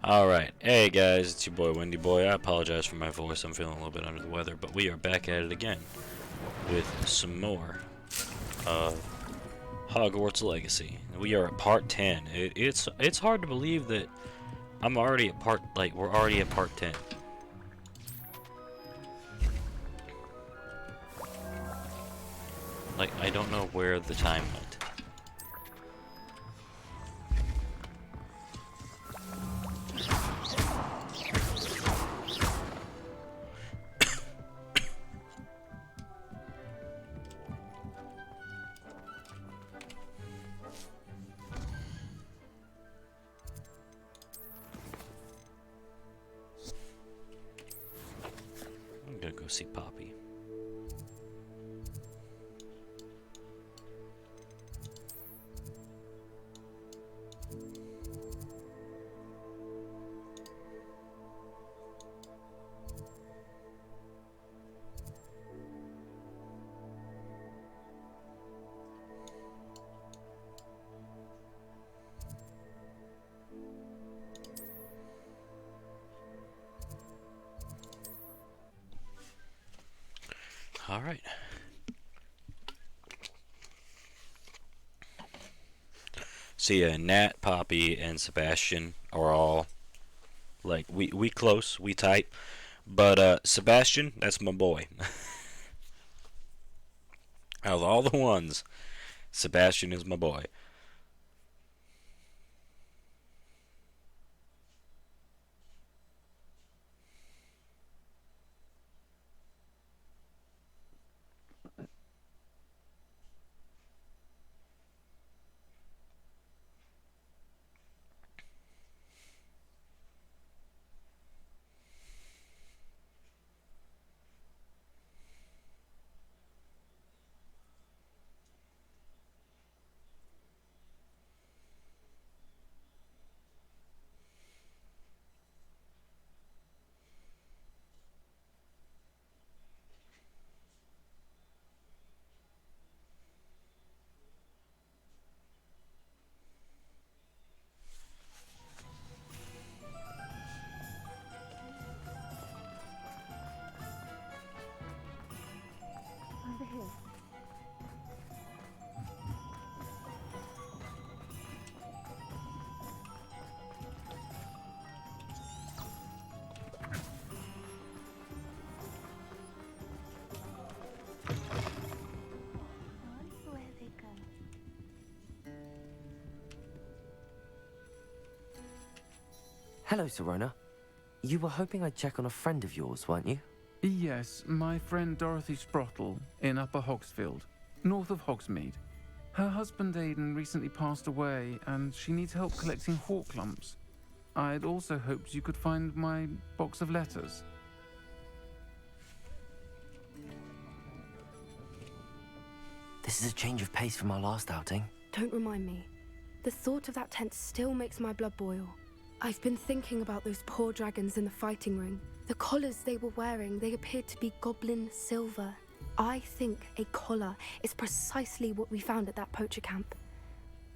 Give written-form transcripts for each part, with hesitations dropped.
Alright, hey guys, it's your boy Wendy Boy. I apologize for my voice, I'm feeling a little bit under the weather, but we are back at it again with some more Hogwarts Legacy. We are at part 10. It's hard to believe that I'm already at we're already at part 10. Like, I don't know where the time went. I'm gonna go see Poppy. Alright. So yeah, Nat, Poppy, and Sebastian are all like we close, we tight. But Sebastian, that's my boy. Out of all the ones, Sebastian is my boy. Over here. Where they go? Hello, Serona. You were hoping I'd check on a friend of yours, weren't you? Yes, my friend Dorothy Sprottle in Upper Hogsfield, north of Hogsmeade. Her husband Aidan recently passed away, and she needs help collecting hawk lumps. I'd also hoped you could find my box of letters. This is a change of pace from our last outing. Don't remind me. The thought of that tent still makes my blood boil. I've been thinking about those poor dragons in the fighting ring. The collars they were wearing, they appeared to be goblin silver. I think a collar is precisely what we found at that poacher camp.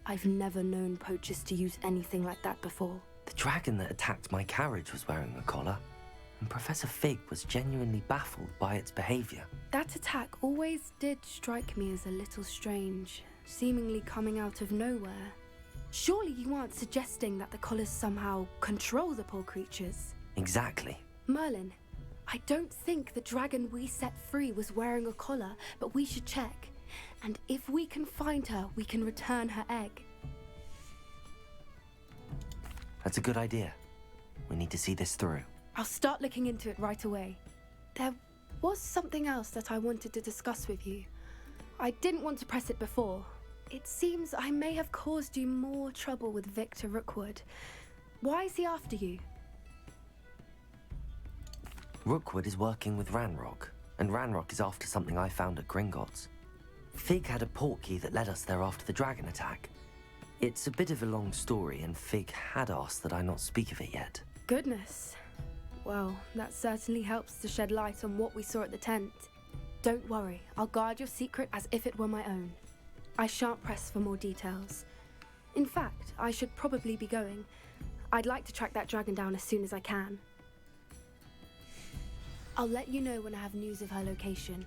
I've never known poachers to use anything like that before. The dragon that attacked my carriage was wearing a collar, and Professor Fig was genuinely baffled by its behavior. That attack always did strike me as a little strange, seemingly coming out of nowhere. Surely you aren't suggesting that the collars somehow control the poor creatures? Exactly. Merlin, I don't think the dragon we set free was wearing a collar, but we should check. And if we can find her, we can return her egg. That's a good idea. We need to see this through. I'll start looking into it right away. There was something else that I wanted to discuss with you. I didn't want to press it before. It seems I may have caused you more trouble with Victor Rookwood. Why is he after you? Rookwood is working with Ranrock, and Ranrock is after something I found at Gringotts. Fig had a portkey that led us there after the dragon attack. It's a bit of a long story, and Fig had asked that I not speak of it yet. Goodness. Well, that certainly helps to shed light on what we saw at the tent. Don't worry, I'll guard your secret as if it were my own. I shan't press for more details. In fact, I should probably be going. I'd like to track that dragon down as soon as I can. I'll let you know when I have news of her location.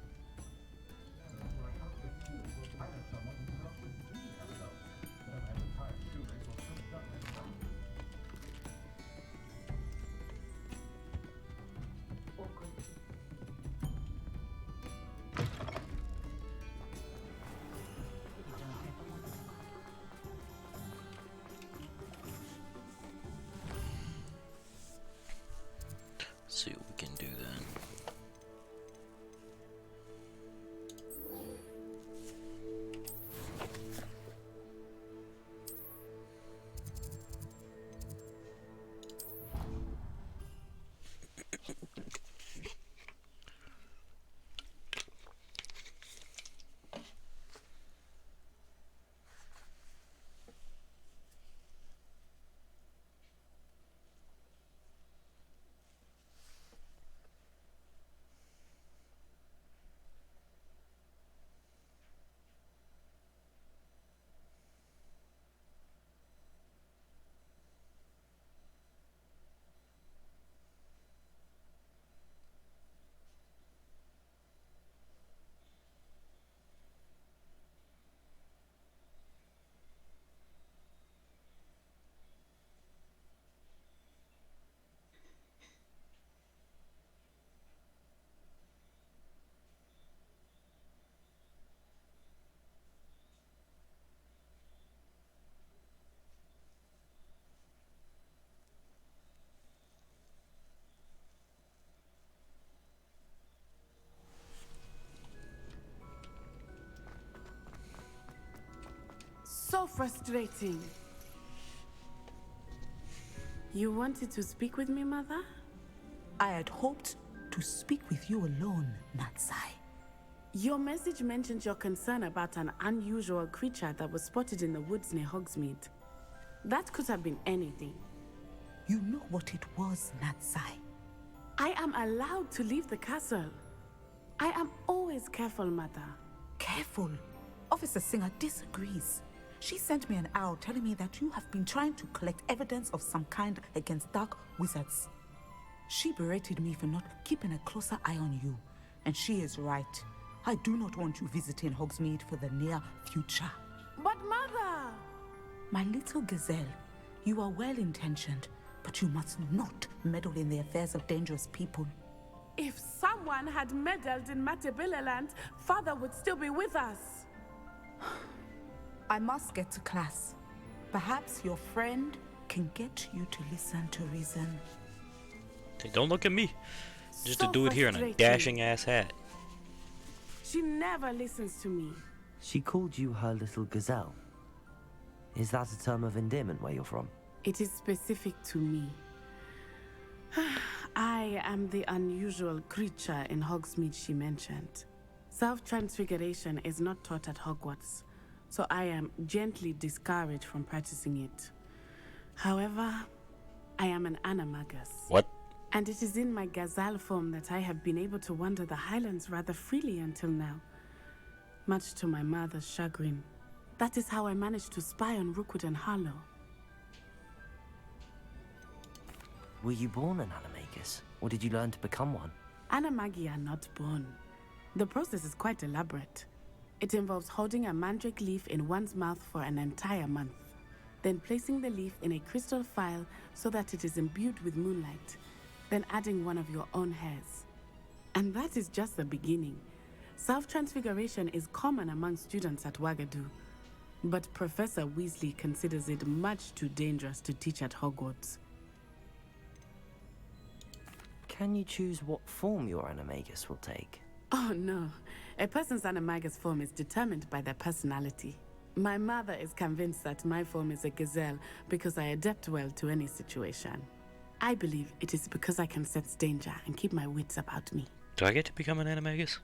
See what we can do then. So frustrating. You wanted to speak with me, Mother? I had hoped to speak with you alone, Natsai. Your message mentioned your concern about an unusual creature that was spotted in the woods near Hogsmeade. That could have been anything. You know what it was, Natsai. I am allowed to leave the castle. I am always careful, Mother. Careful. Officer Singer disagrees. She sent me an owl telling me that you have been trying to collect evidence of some kind against dark wizards. She berated me for not keeping a closer eye on you, and she is right. I do not want you visiting Hogsmeade for the near future. But Mother! My little gazelle, you are well-intentioned, but you must not meddle in the affairs of dangerous people. If someone had meddled in Matabeleland, Father would still be with us. I must get to class. Perhaps your friend can get you to listen to reason. Hey, don't look at me. Just So to do it here in a frustrating. dashing ass hat. She never listens to me. She called you her little gazelle. Is that a term of endearment where you're from? It is specific to me. I am the unusual creature in Hogsmeade she mentioned. Self-transfiguration is not taught at Hogwarts, so I am gently discouraged from practicing it. However, I am an animagus. What? And it is in my gazelle form that I have been able to wander the highlands rather freely until now, much to my mother's chagrin. That is how I managed to spy on Rookwood and Harlow. Were you born an animagus, or did you learn to become one? Animagi are not born. The process is quite elaborate. It involves holding a mandrake leaf in one's mouth for an entire month, then placing the leaf in a crystal phial so that it is imbued with moonlight, then adding one of your own hairs. And that is just the beginning. Self-transfiguration is common among students at Wagadu, but Professor Weasley considers it much too dangerous to teach at Hogwarts. Can you choose what form your animagus will take? Oh no, a person's animagus form is determined by their personality. My mother is convinced that my form is a gazelle because I adapt well to any situation. I believe it is because I can sense danger and keep my wits about me. Do I get to become an animagus?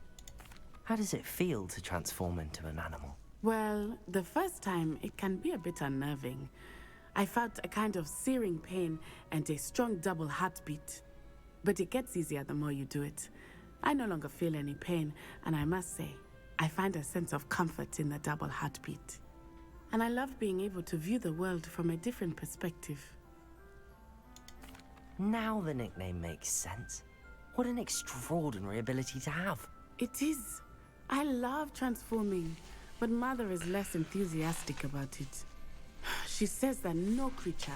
How does it feel to transform into an animal? Well, the first time it can be a bit unnerving. I felt a kind of searing pain and a strong double heartbeat. But it gets easier the more you do it. I no longer feel any pain, and I must say, I find a sense of comfort in the double heartbeat. And I love being able to view the world from a different perspective. Now the nickname makes sense. What an extraordinary ability to have. It is. I love transforming, but Mother is less enthusiastic about it. She says that no creature,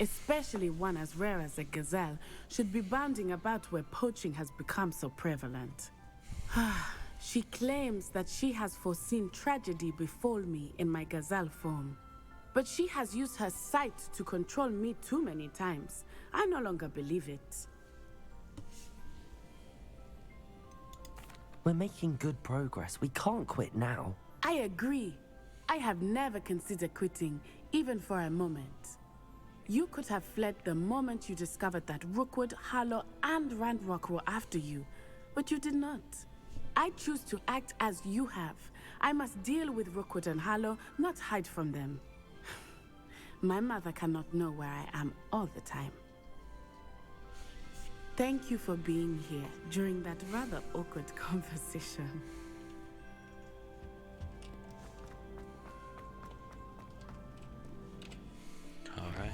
especially one as rare as a gazelle, should be bounding about where poaching has become so prevalent. She claims that she has foreseen tragedy befall me in my gazelle form. But she has used her sight to control me too many times. I no longer believe it. We're making good progress. We can't quit now. I agree. I have never considered quitting, even for a moment. You could have fled the moment you discovered that Rookwood, Harlow, and Randrock were after you, but you did not. I choose to act as you have. I must deal with Rookwood and Harlow, not hide from them. My mother cannot know where I am all the time. Thank you for being here during that rather awkward conversation. All right.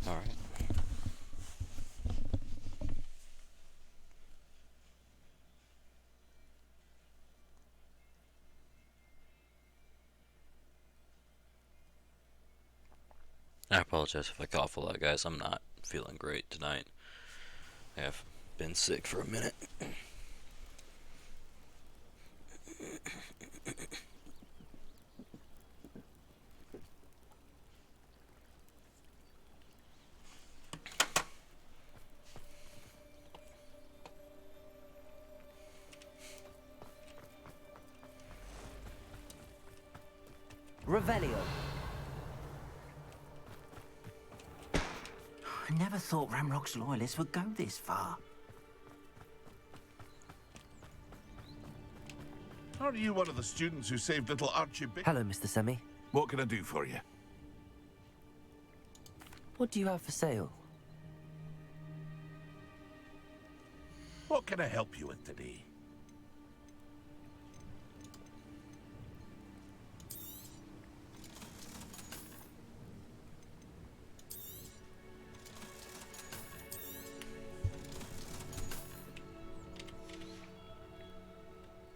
All right. I apologize if I cough a lot, guys. I'm not feeling great tonight. I have been sick for a minute. Revelio. I never thought Ramrock's loyalists would go this far. Are you one of the students who saved little Archie Hello, Mr. Semi. What can I do for you? What do you have for sale? What can I help you with today?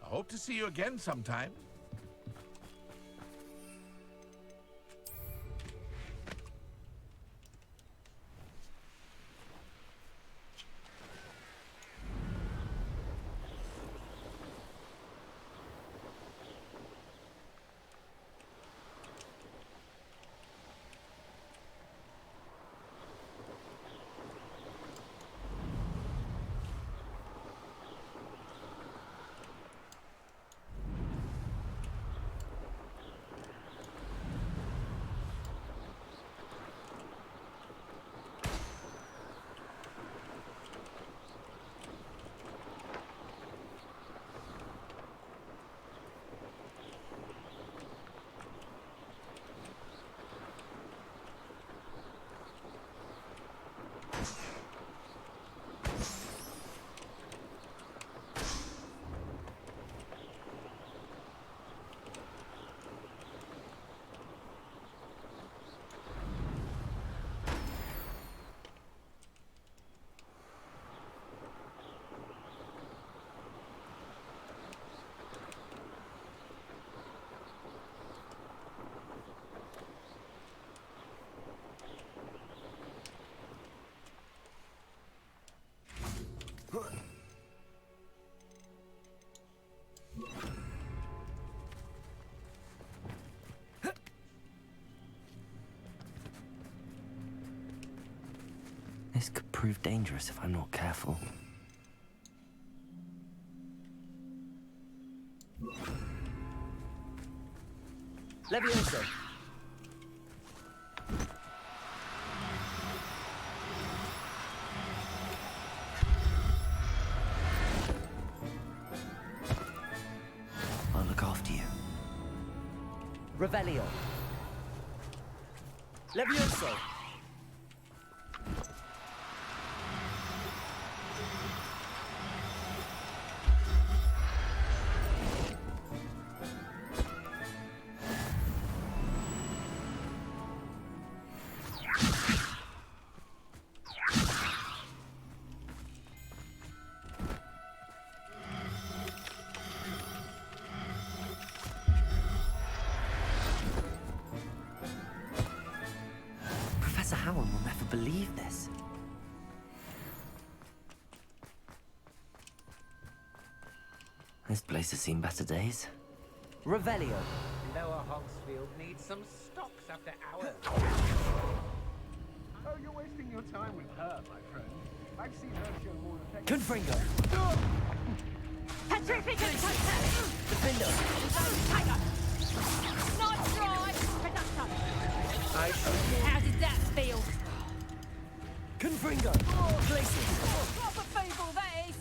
I hope to see you again sometime. This could prove dangerous if I'm not careful. Levioso! I'll look after you. Revelio! Levioso! Professor Howard will never believe this. This place has seen better days. Revelio! Lower Hogsfield needs some stocks after hours. Oh, you're wasting your time with her, my friend. I've seen her show more affection. Confringo! Petrificant Defender! Tiger! Nice try! Reductor! How did that feel? Confringo! Glacier! Proper people, that is!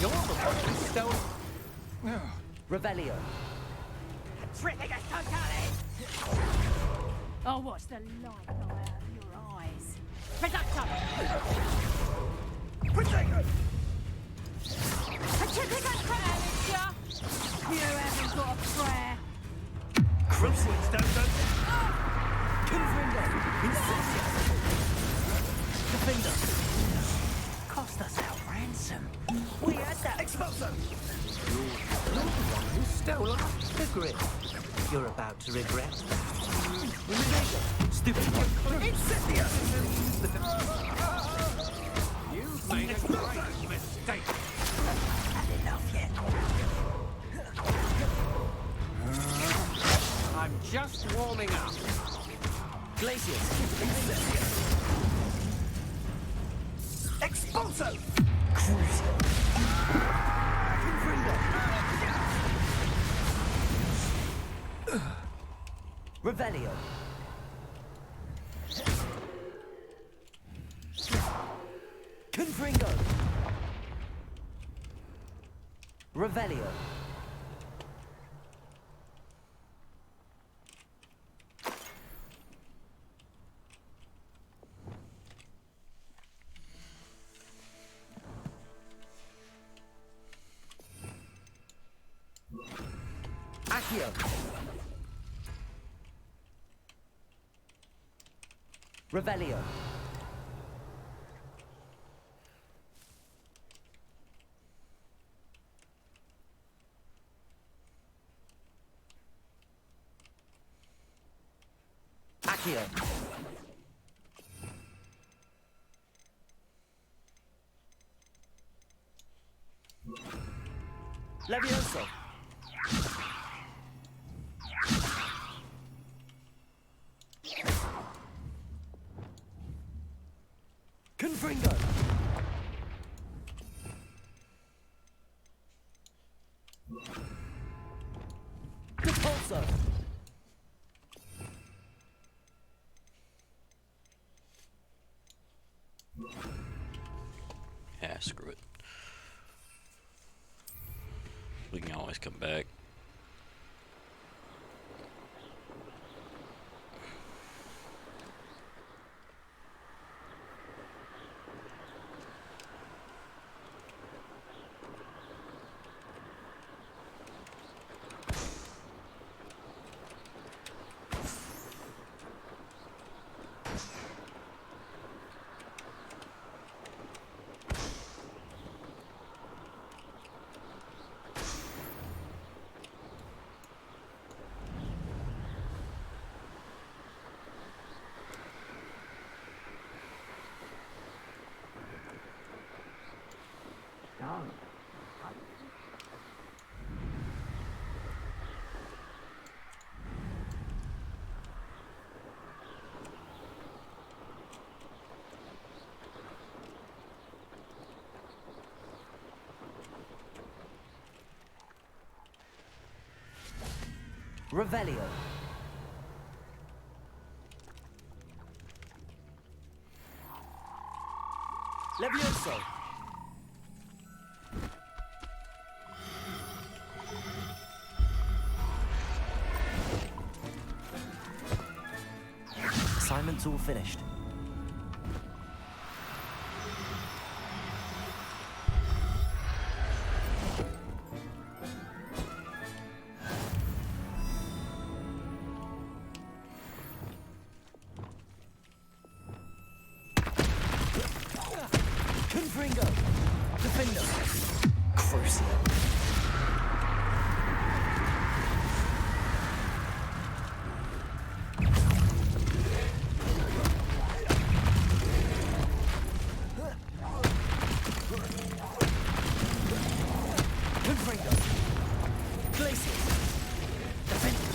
You're the one who stole... Revelio! Petrificant totality! I'll watch the light go out of your eyes. Reductor! Protego! Petrificant Manager! You haven't got a prayer. Crucial Stones! Confringo! Incendio! Defender! Cost us our ransom. We had that! Expulso! You're the one who stole our degree. You're about to regret that. Stupid one! Incendio! You've made a great mistake. Had enough yet. I'm just warming up. Glaciers! Incendio! Expulso! Crucial! Confringo! Revelio! Confringo! Revelio! Accio! Revelio! Accio! Levioso! Confringo! Repulso! Yeah, screw it. We can always come back. Revelio. Levioso. Assignment's all finished. Confringo. Defender. Crucial. Confringo. Glacius. Defender.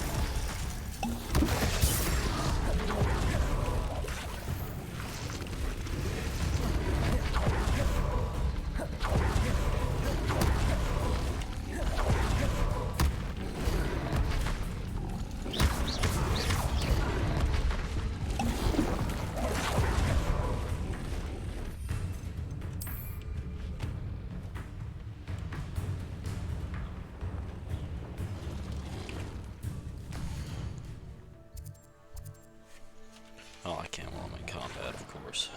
Oh, I can't while I'm in combat, of course.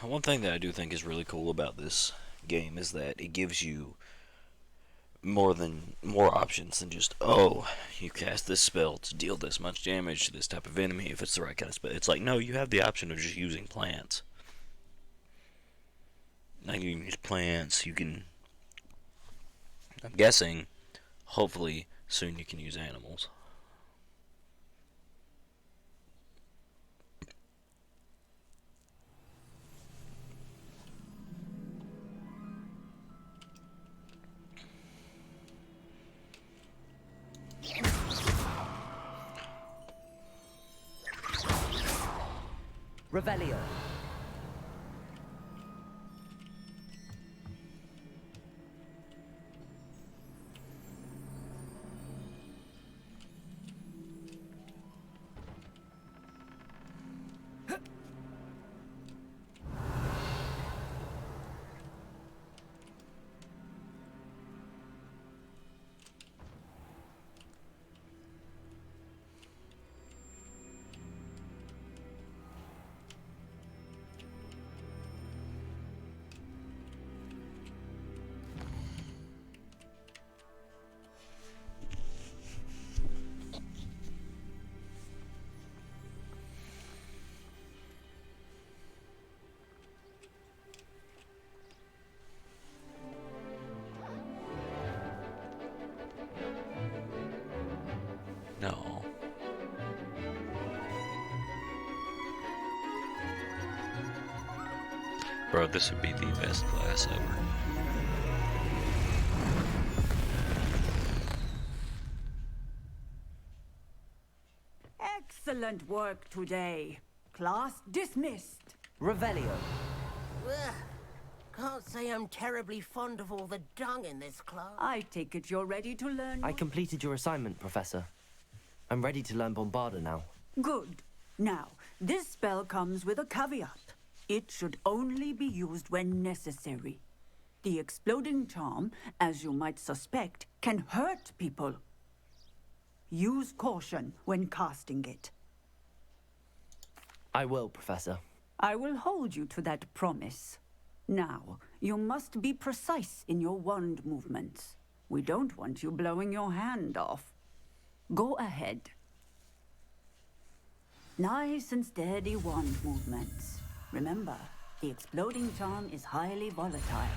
One thing that I do think is really cool about this game is that it gives you more options than just, oh, you cast this spell to deal this much damage to this type of enemy if it's the right kind of spell. It's like, no, you have the option of just using plants. Now you can use plants, you can, I'm guessing, hopefully soon you can use animals. Revelio. No. Bro, this would be the best class ever. Excellent work today. Class dismissed. Revelio. Ugh. Can't say I'm terribly fond of all the dung in this class. I take it you're ready to learn. I completed your assignment, Professor. I'm ready to learn Bombarda now. Good. Now, this spell comes with a caveat. It should only be used when necessary. The exploding charm, as you might suspect, can hurt people. Use caution when casting it. I will, Professor. I will hold you to that promise. Now, You must be precise in your wand movements. We don't want you blowing your hand off. Go ahead. Nice and steady wand movements. Remember, the exploding charm is highly volatile.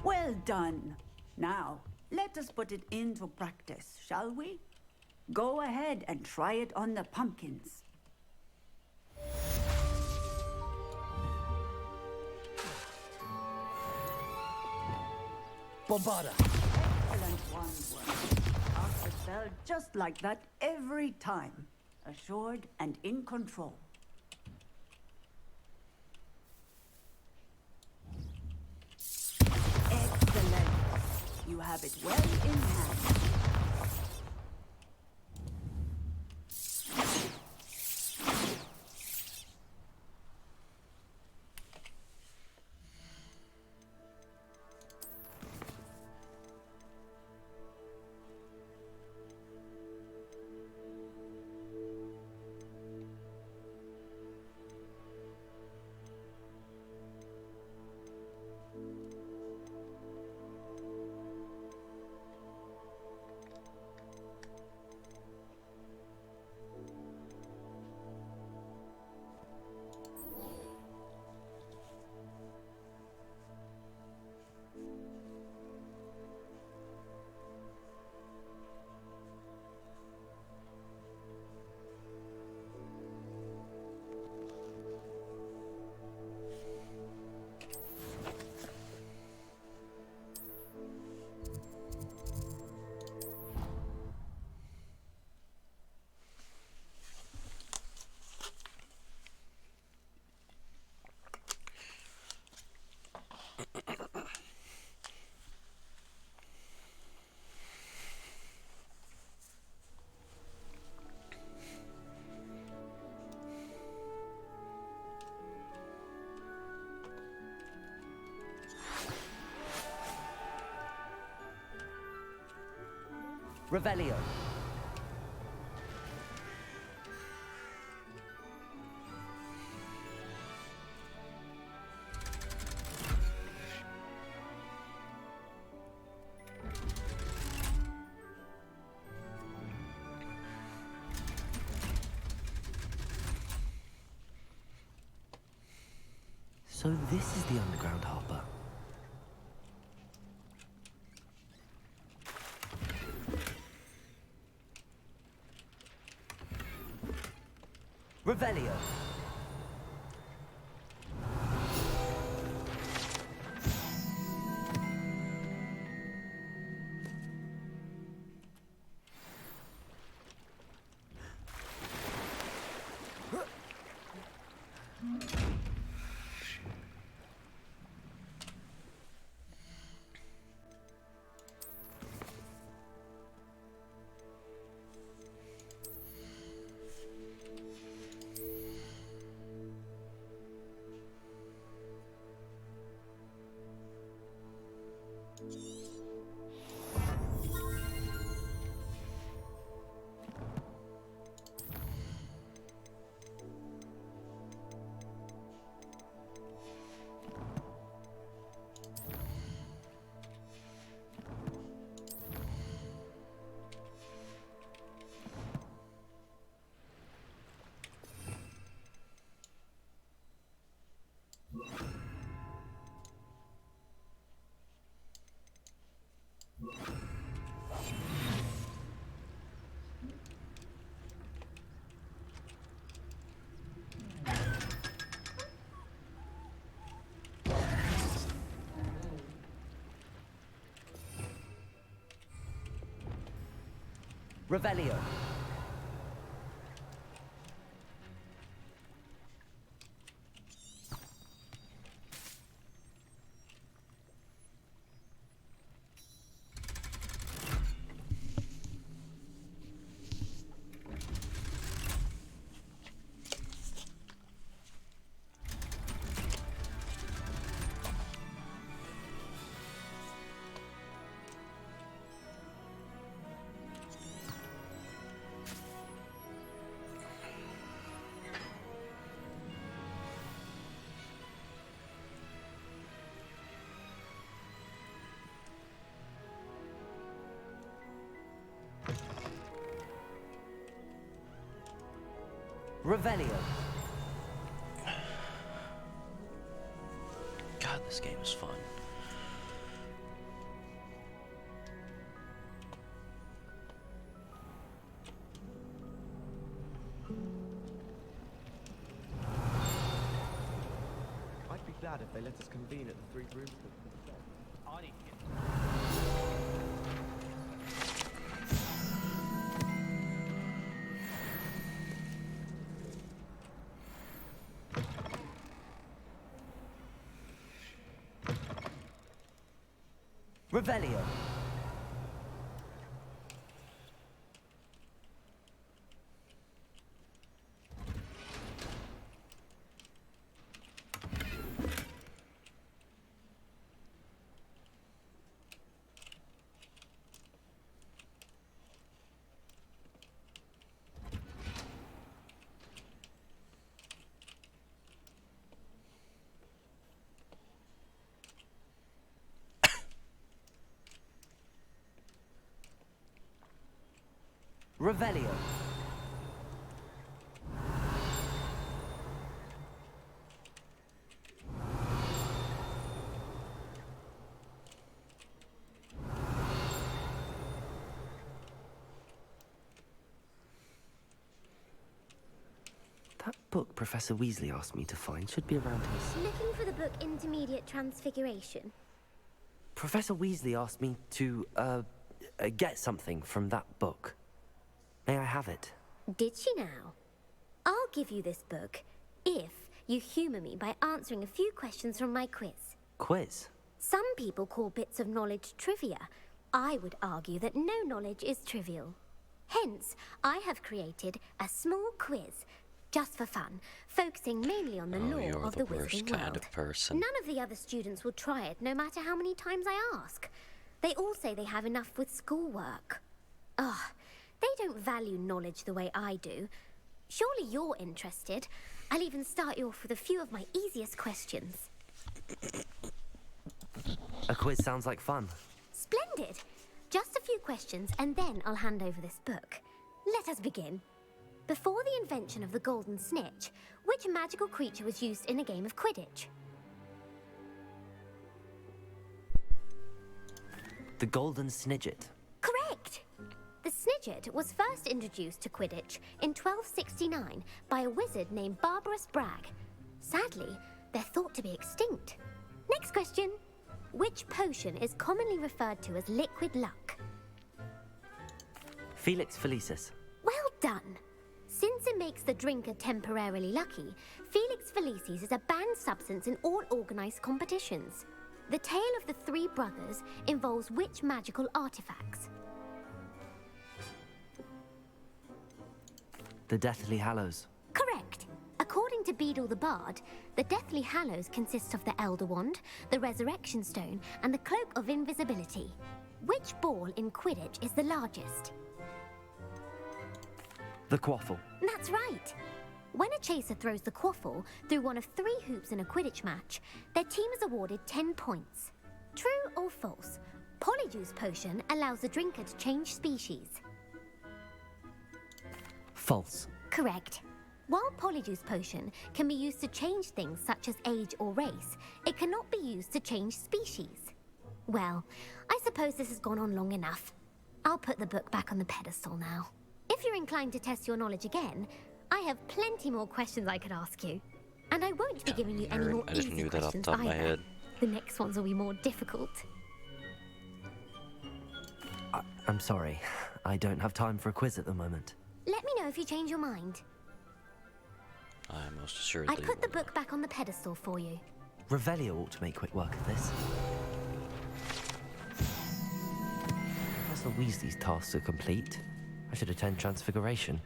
Well done. Now, let us put it into practice, shall we? Go ahead and try it on the pumpkins. Bombarda! Excellent wand work. Cast the spell just like that every time. Assured and in control. Excellent. You have it well in hand. Revelio. So this is the underground harbor. Revelio. Revelio. Revelio. God, this game is fun. I'd be glad if they let us convene at the Three Broomsticks. I need to get... Revelio. Revelio. That book Professor Weasley asked me to find should be around his... Looking for the book Intermediate Transfiguration. Professor Weasley asked me to, get something from that book. May I have it? Did she now? I'll give you this book if you humour me by answering a few questions from my quiz. Quiz? Some people call bits of knowledge trivia. I would argue that no knowledge is trivial. Hence, I have created a small quiz, just for fun, focusing mainly on the lore of the wizarding kind world. of person. None of the other students will try it, no matter how many times I ask. They all say they have enough with schoolwork. Ugh, they don't value knowledge the way I do. Surely you're interested. I'll even start you off with a few of my easiest questions. A quiz sounds like fun. Splendid! Just a few questions, and then I'll hand over this book. Let us begin. Before the invention of the golden snitch, which magical creature was used in a game of Quidditch? The Golden Snidget. Correct! The Snidget was first introduced to Quidditch in 1269 by a wizard named Barbarous Bragg. Sadly, they're thought to be extinct. Next question. Which potion is commonly referred to as liquid luck? Felix Felicis. Well done! Since it makes the drinker temporarily lucky, Felix Felicis is a banned substance in all organised competitions. The tale of the three brothers involves which magical artifacts? The Deathly Hallows. Correct. According to Beedle the Bard, the Deathly Hallows consists of the Elder Wand, the Resurrection Stone, and the Cloak of Invisibility. Which ball in Quidditch is the largest? The Quaffle. That's right. When a chaser throws the quaffle through one of 3 hoops in a Quidditch match, their team is awarded 10 points. True or false? Polyjuice Potion allows the drinker to change species. False. Correct. While Polyjuice Potion can be used to change things such as age or race, it cannot be used to change species. Well, I suppose this has gone on long enough. I'll put the book back on the pedestal now. If you're inclined to test your knowledge again, I have plenty more questions I could ask you. And I won't be giving you any more I just easy knew that off the questions top of my either. head. The next ones will be more difficult. I'm sorry. I don't have time for a quiz at the moment. Let me know if you change your mind. I most assuredly I put the book back on the pedestal for you. Revelio ought to make quick work of this. Professor Weasley's tasks are complete. I should attend Transfiguration.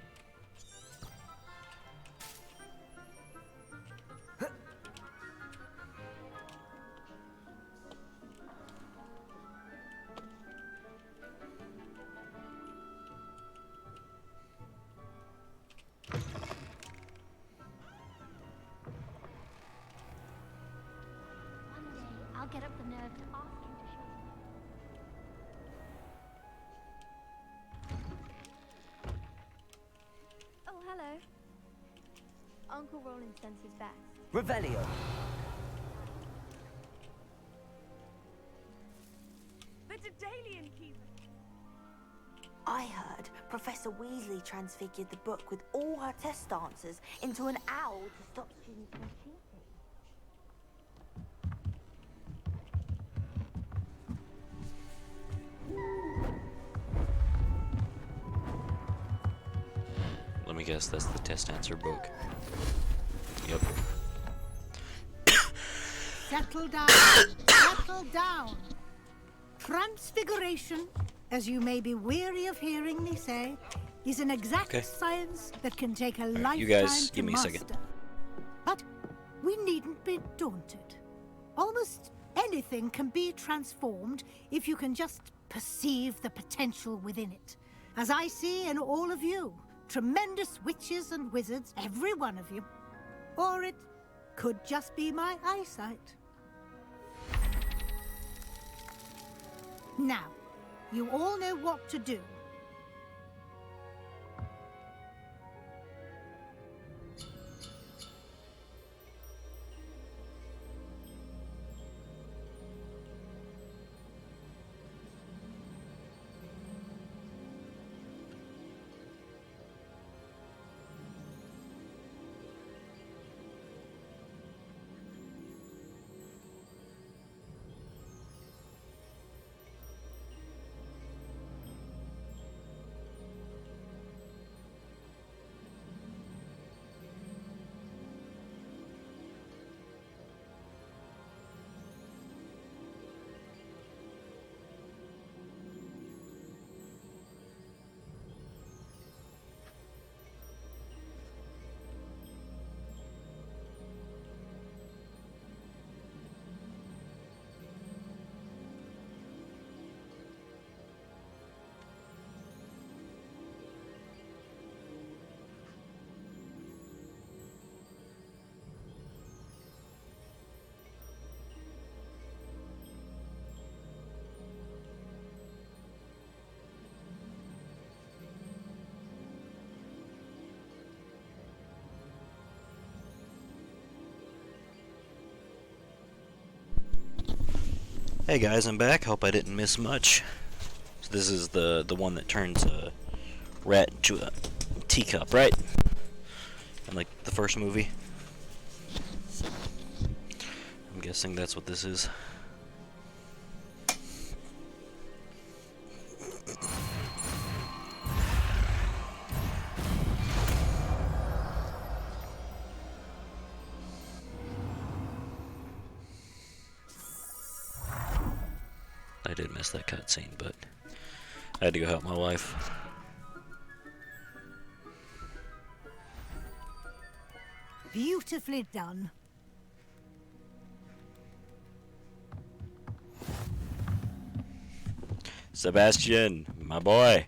I'll get up the nerve to ask you to show me. Uncle Roland senses best. Revelio. The Daedalian keeper. I heard Professor Weasley transfigured the book with all her test answers into an owl to stop students from cheating. Let me guess, that's the test answer book. Yep. Settle down. Settle down. Transfiguration, as you may be weary of hearing me say, is an exact science that can take a lifetime you guys, to give me a master. second. But we needn't be daunted. Almost anything can be transformed if you can just perceive the potential within it. As I see in all of you, tremendous witches and wizards, every one of you. Or it could just be my eyesight. Now, you all know what to do. Hey guys, I'm back. Hope I didn't miss much. So this is the one that turns a rat into a teacup, right? And like the first movie. I'm guessing that's what this is. I did miss that cutscene, but I had to go help my wife. Beautifully done. Sebastian, my boy.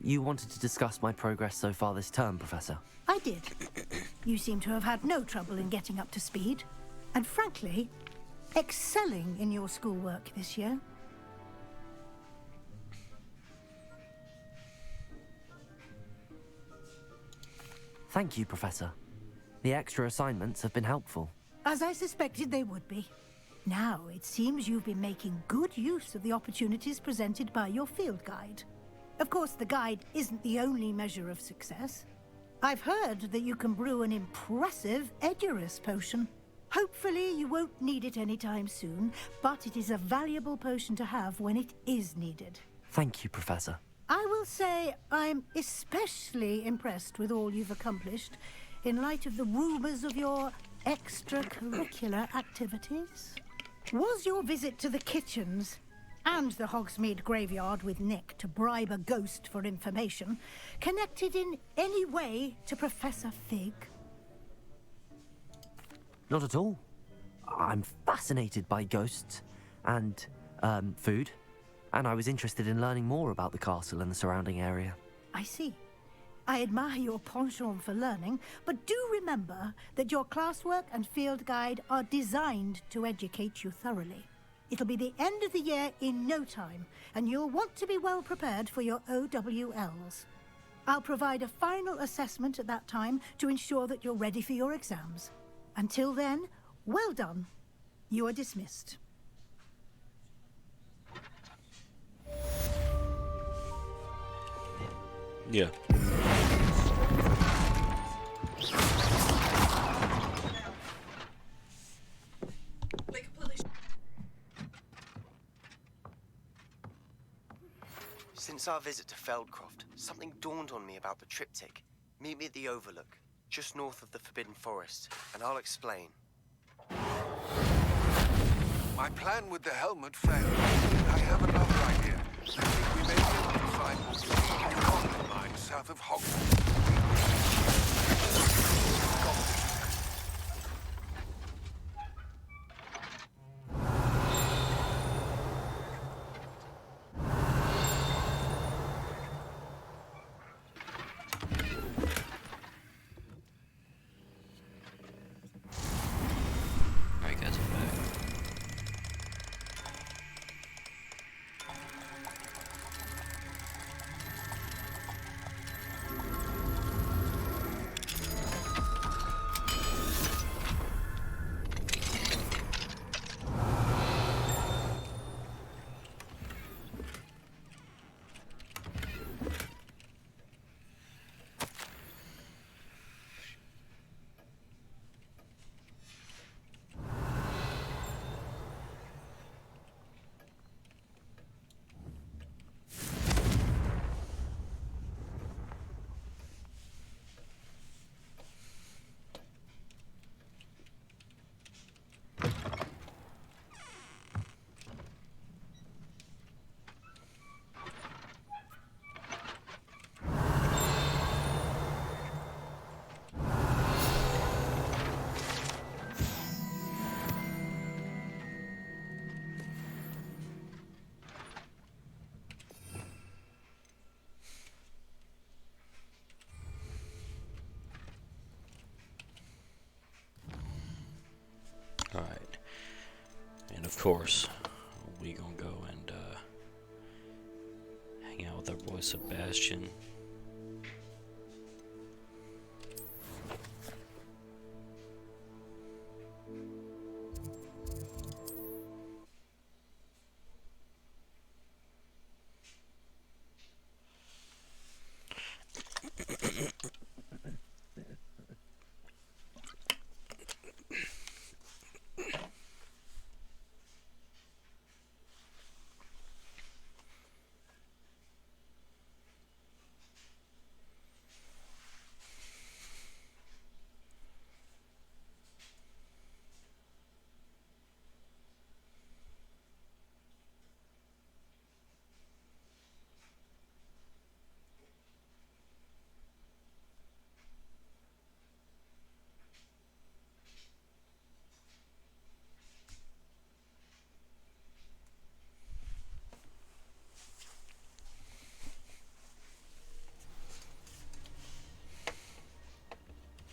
You wanted to discuss my progress so far this term, Professor? I did. You seem to have had no trouble in getting up to speed. And frankly, excelling in your schoolwork this year. Thank you, Professor. The extra assignments have been helpful. As I suspected they would be. Now, it seems you've been making good use of the opportunities presented by your field guide. Of course, the guide isn't the only measure of success. I've heard that you can brew an impressive Edurus potion. Hopefully, you won't need it anytime soon, but it is a valuable potion to have when it is needed. Thank you, Professor. I will say I'm especially impressed with all you've accomplished in light of the rumors of your extracurricular activities. Was your visit to the kitchens and the Hogsmeade graveyard with Nick to bribe a ghost for information connected in any way to Professor Fig? Not at all. I'm fascinated by ghosts and, and I was interested in learning more about the castle and the surrounding area. I see. I admire your penchant for learning, but do remember that your classwork and field guide are designed to educate you thoroughly. It'll be the end of the year in no time, and you'll want to be well prepared for your OWLs. I'll provide a final assessment at that time to ensure that you're ready for your exams. Until then, well done. You are dismissed. Yeah. Since our visit to Feldcroft, something dawned on me about the triptych. Meet me at the Overlook, just north of the Forbidden Forest, and I'll explain. My plan with the helmet failed. I have another idea. I think we may be able to find the goblin mine south of Hogwarts. Alright guys, I'm back. Alright. And of course, we gonna go and hang out with our boy Sebastian.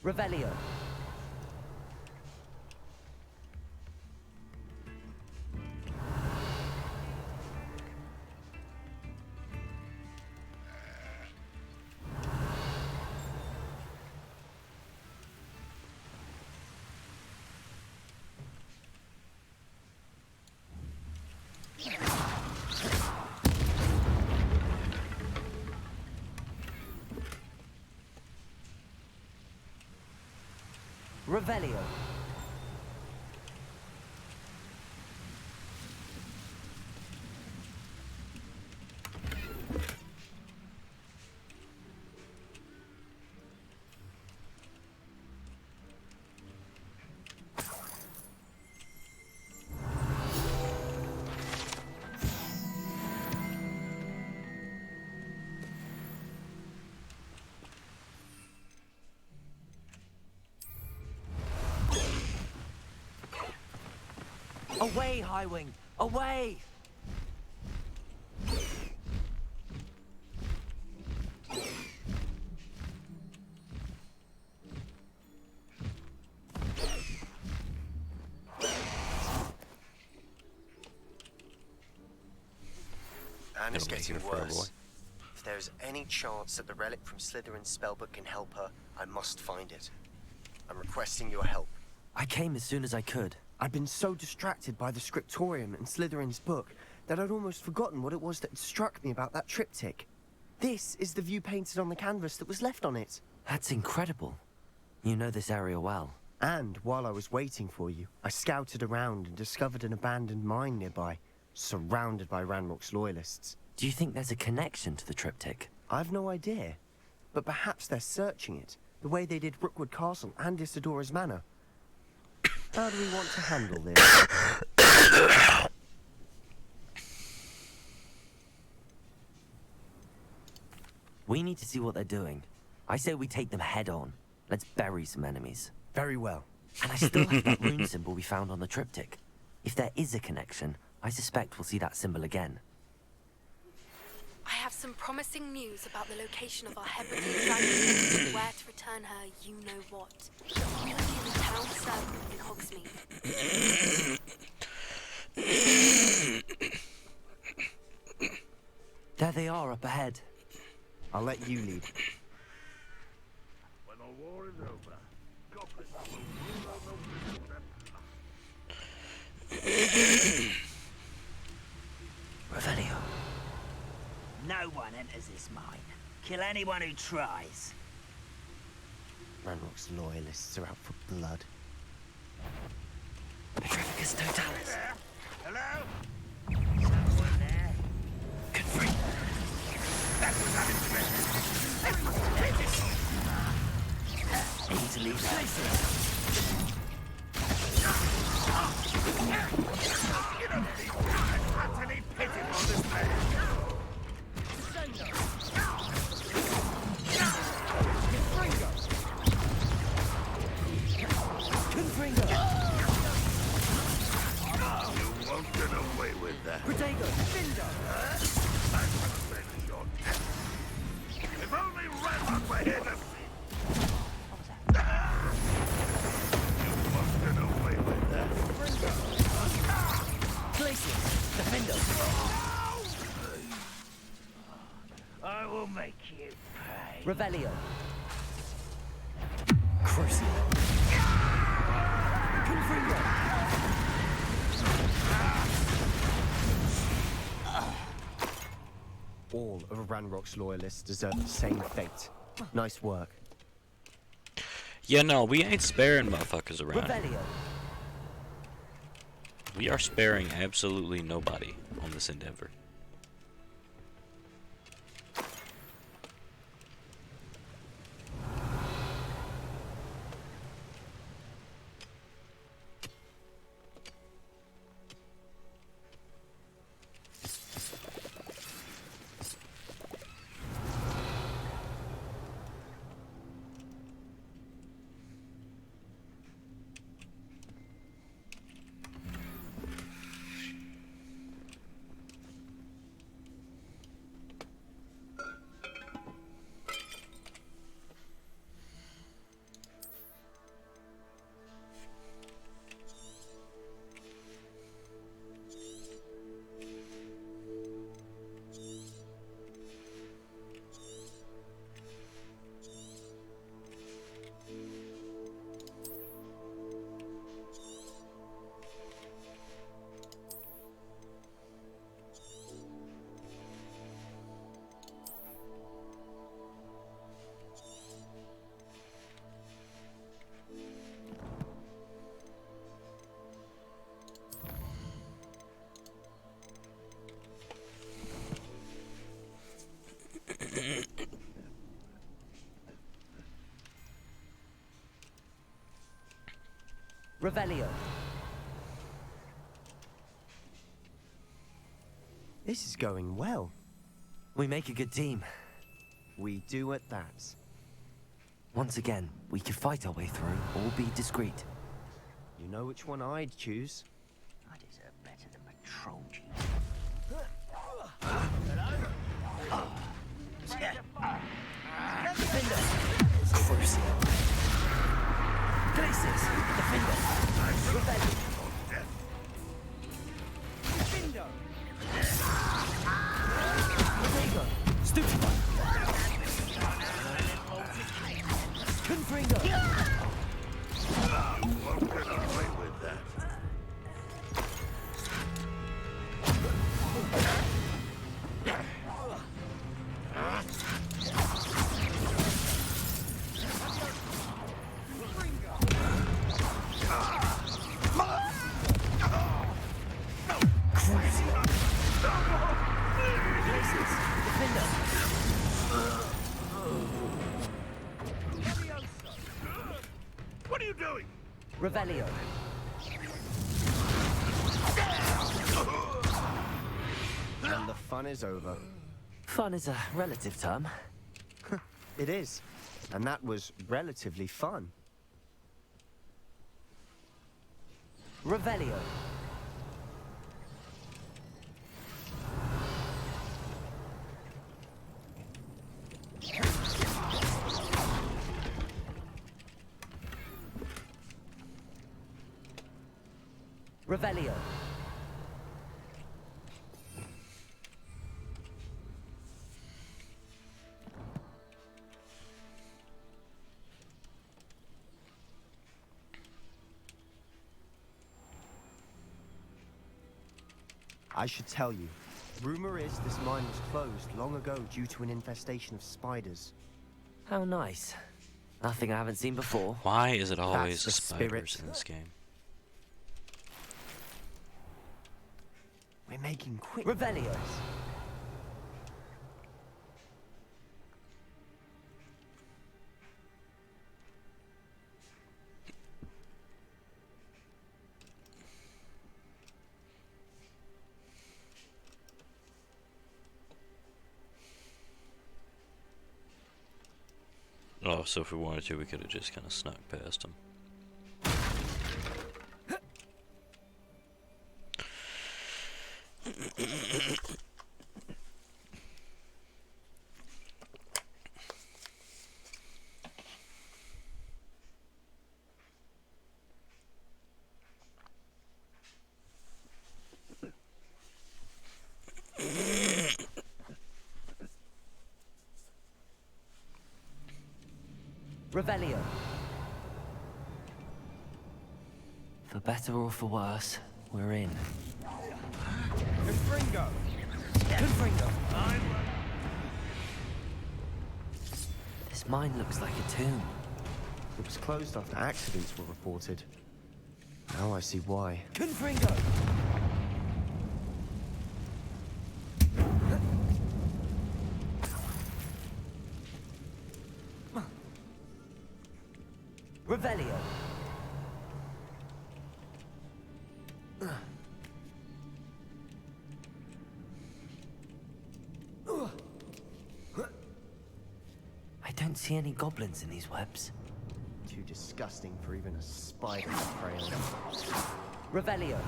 Revelio. Revelio. Away, Highwing! Away! Anna's It'll make getting it a fair boy. worse. If there is any chance that the relic from Slytherin's spellbook can help her, I must find it. I'm requesting your help. I came as soon as I could. I'd been so distracted by the scriptorium and Slytherin's book that I'd almost forgotten what it was that struck me about that triptych. This is the view painted on the canvas that was left on it. That's incredible. You know this area well. And while I was waiting for you, I scouted around and discovered an abandoned mine nearby, surrounded by Ranrock's loyalists. Do you think there's a connection to the triptych? I've no idea, but perhaps they're searching it, the way they did Rookwood Castle and Isidora's Manor. How do we want to handle this? We need to see what they're doing. I say we take them head on. Let's bury some enemies. Very well. And I still have that rune symbol we found on the triptych. If there is a connection, I suspect we'll see that symbol again. I have some promising news about the location of our Hebridean dragon and where to return her you-know-what. You will be in the town circle in Hogsmeade. There they are up ahead. I'll let you lead. When the war is over, goblins will rule over Revelio. No one enters this mine. Kill anyone who tries. Ranrock's loyalists are out for blood. Petrificus totalis. Hello? Someone there? Confront. That was unexpected. I need to leave that. You don't need utterly pity on this man. Confringo! You won't get away with that. Protego! Findo! I will avenge your death. If only Ranrock were here to see. You won't get away with that. Places! Defendo! I will make you pay. Revelio. Crucible. Confringo! All of Ranrock's loyalists deserve the same fate. Nice work. Yeah, no, we ain't sparing motherfuckers around. Revelio. We are sparing absolutely nobody on this endeavor. Revelio. This is going well. We make a good team. We do at that. Once again, we could fight our way through or be discreet. You know which one I'd choose. I deserve better than patrol duty. Crucible. Places! Defender! Revelio. Death. Defendo! doing? Revelio. And the fun is over. Fun is a relative term. It is. And that was relatively fun. Revelio. Revelio. I should tell you. Rumor is this mine was closed long ago due to an infestation of spiders. How nice. Nothing I haven't seen before. Why is it always That's the the spiders spirit. in this game? We're making quick Revelio. Oh, so if we wanted to, we could have just kind of snuck past them. Revelio. For better or for worse, we're in. Confringo! Confringo! This mine looks like a tomb. It was closed after accidents were reported. Now I see why. Confringo! Revelio. I don't see any goblins in these webs. Too disgusting for even a spider to prey on. Revelio.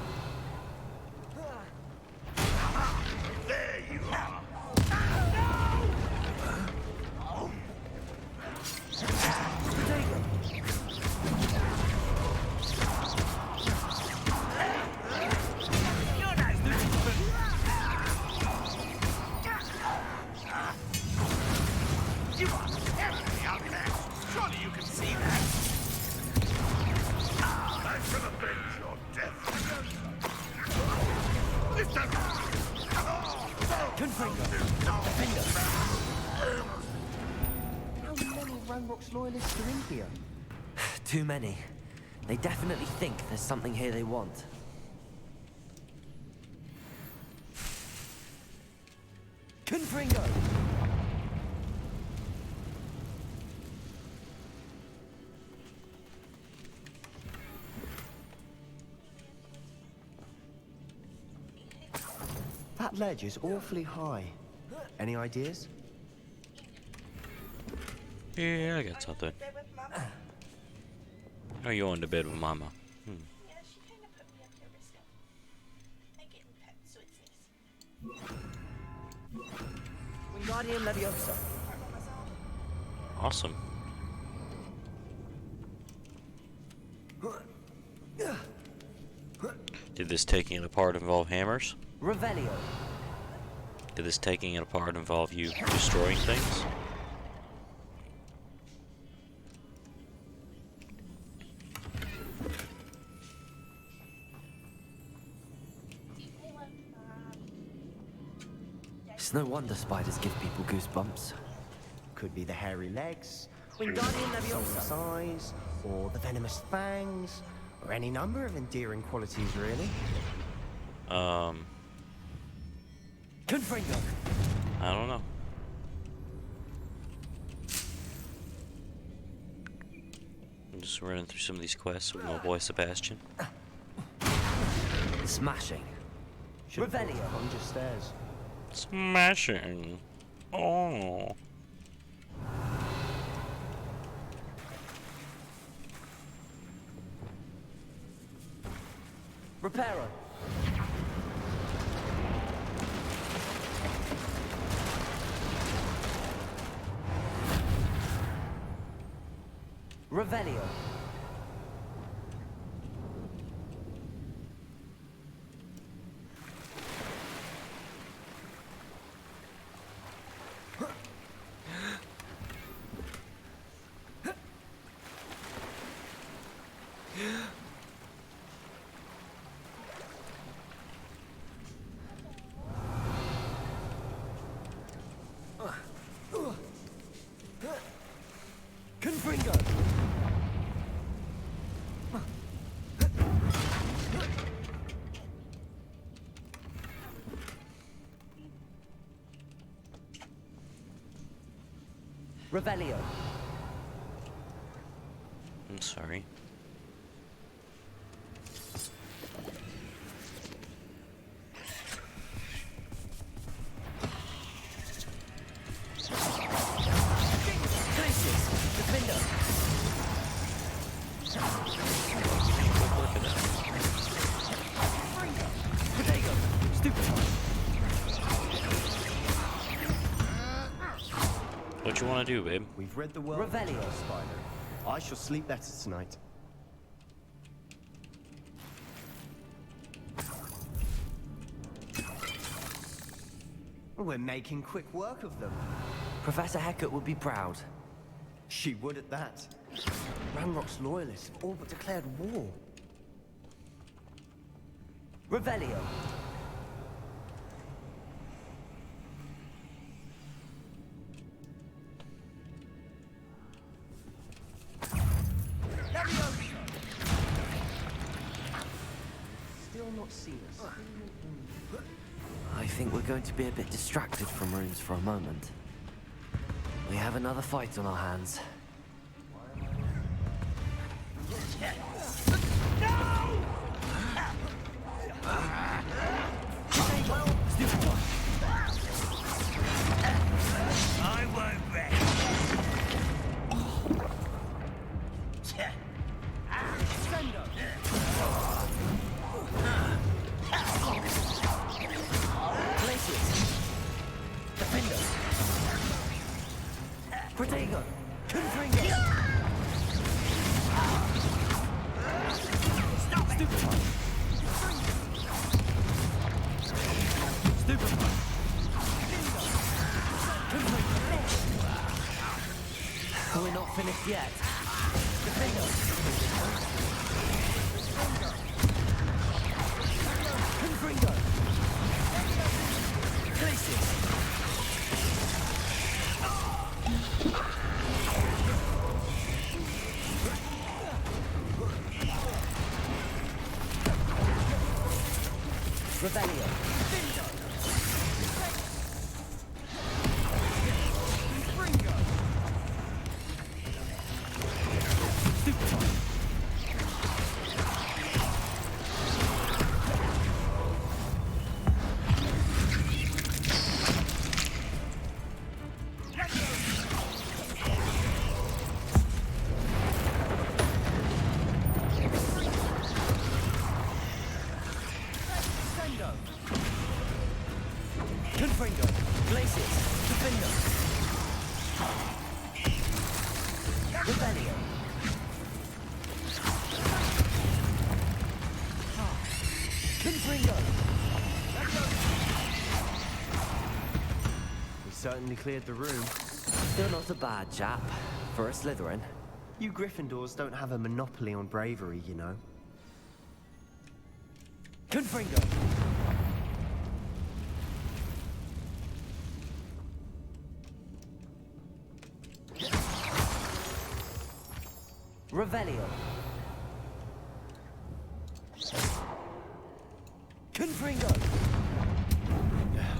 There you are. You are terribly outmatched. Surely you can see that. I'm gonna avenge your death. This doesn't. How many Ranrock's loyalists are in here? Too many. They definitely think there's something here they want. Confringo! That ledge is awfully high. Any ideas? Yeah, I got something. Oh, you on to bed with Mama? Wingardium Leviosa. Awesome. Did this taking it apart involve hammers? Revelio. Did this taking it apart involve you destroying things? It's no wonder spiders give people goosebumps. Could be the hairy legs, Wingardium Leviosa. size, or the venomous fangs, or any number of endearing qualities, really. Confringo. I don't know. I'm Just running through some of these quests with my boy Sebastian. Smashing. Revelio. On your stairs. Smashing. Oh. Reparo. Revelio. Confringo. Revelio. I'm sorry. What you want to do, babe? We've read the world, Revelio. Spider. I shall sleep better tonight. We're making quick work of them. Professor Hecat would be proud. She would at that. Ranrock's loyalists have all but declared war. Revelio. Still not seen us. I think we're going to be a bit distracted from runes for a moment. We have another fight on our hands. I won't rest. Protego! Confringo! Stop it! Stupefy! We're not finished yet. Confringo! Confringo! Glacius! Revelio. Confringo. Glacius. Defendo. Revelio. Confringo. We certainly cleared the room. Still not a bad chap for a Slytherin. You Gryffindors don't have a monopoly on bravery, you know. Confringo. Revelio. Confringo. Now,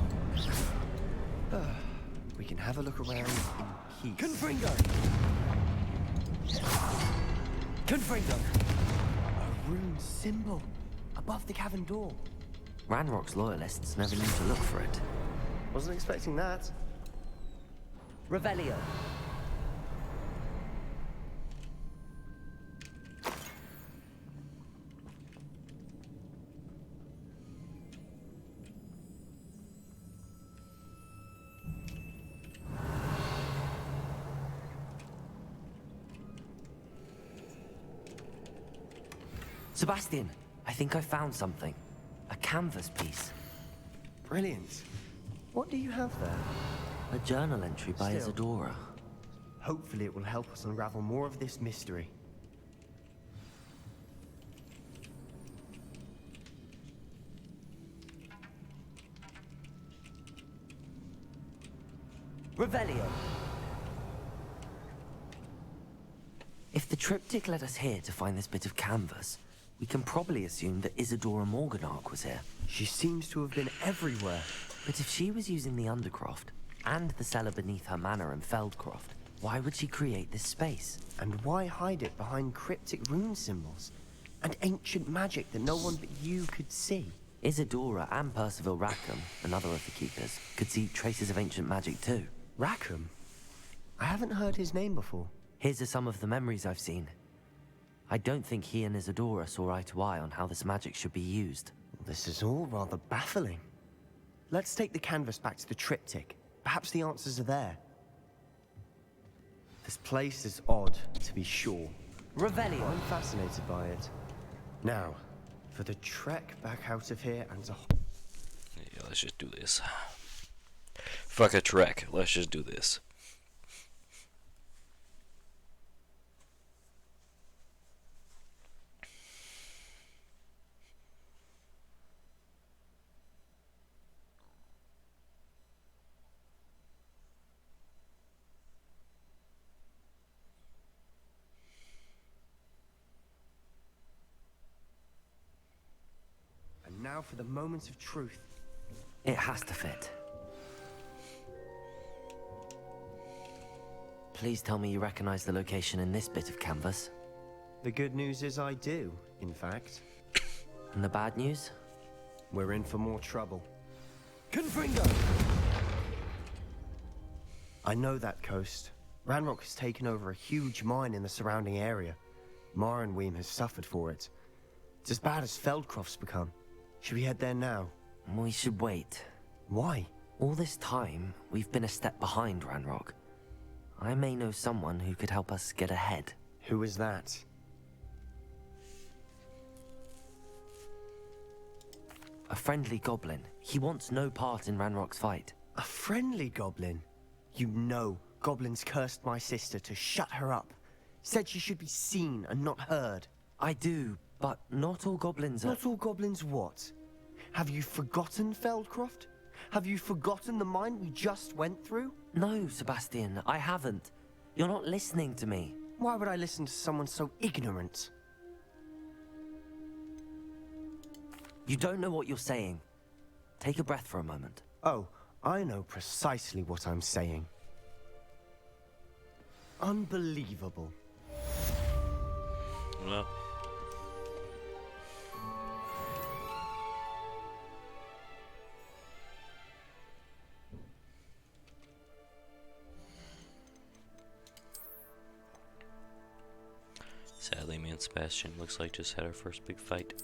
we can have a look around in peace. Confringo. Confringo! A rune symbol above the cavern door. Ranrock's loyalists never knew to look for it. Wasn't expecting that. Revelio. Sebastian, I think I found something. A canvas piece. Brilliant. What do you have there? A journal entry by Still. Isadora. Hopefully it will help us unravel more of this mystery. Revelio. If the triptych led us here to find this bit of canvas, we can probably assume that Isadora Morganark was here. She seems to have been everywhere. But if she was using the Undercroft, and the cellar beneath her manor in Feldcroft, why would she create this space? And why hide it behind cryptic rune symbols? And ancient magic that no one but you could see? Isadora and Percival Rackham, another of the Keepers, could see traces of ancient magic too. Rackham? I haven't heard his name before. Here's some of the memories I've seen. I don't think he and Isadora saw eye to eye on how this magic should be used. This is all rather baffling. Let's take the canvas back to the triptych. Perhaps the answers are there. This place is odd, to be sure. Revelio. I'm fascinated by it. Now, for the trek back out of here and to... Yeah, let's just do this. Fuck a trek. Let's just do this. And now for the moment of truth. It has to fit. Please tell me you recognize the location in this bit of canvas. The good news is I do, in fact. And the bad news? We're in for more trouble. Confringo! I know that coast. Ranrock has taken over a huge mine in the surrounding area. Marenweem has suffered for it. It's as bad as Feldcroft's become. Should we head there now? We should wait. Why? All this time, we've been a step behind Ranrock. I may know someone who could help us get ahead. Who is that? A friendly goblin. He wants no part in Ranrock's fight. A friendly goblin? You know, goblins cursed my sister to shut her up. Said she should be seen and not heard. I do, but not all goblins are... Not all goblins what? Have you forgotten Feldcroft? Have you forgotten the mine we just went through? No, Sebastian, I haven't. You're not listening to me. Why would I listen to someone so ignorant? You don't know what you're saying. Take a breath for a moment. Oh, I know precisely what I'm saying. Unbelievable. Well. Sadly, me and Sebastian looks like just had our first big fight.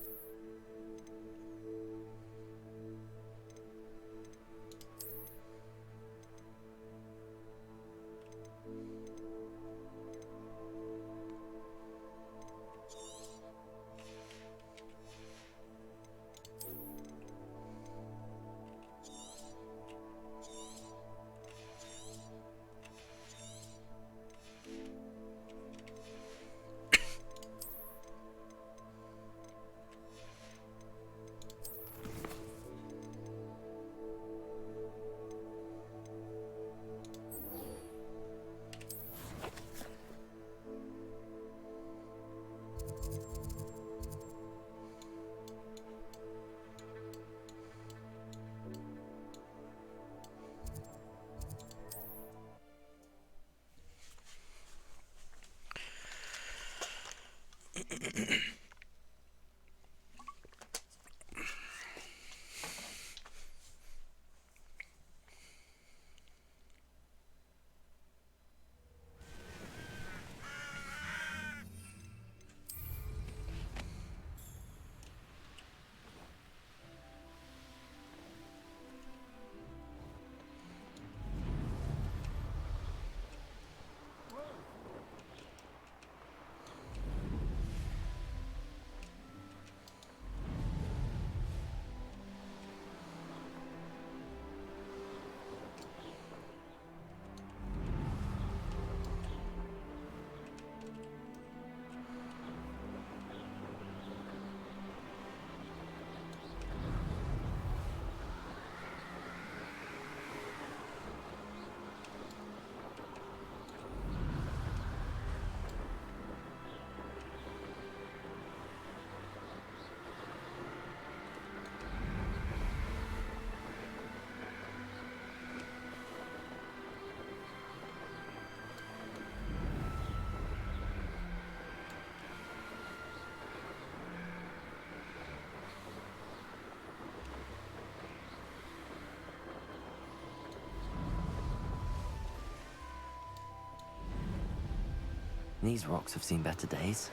These rocks have seen better days.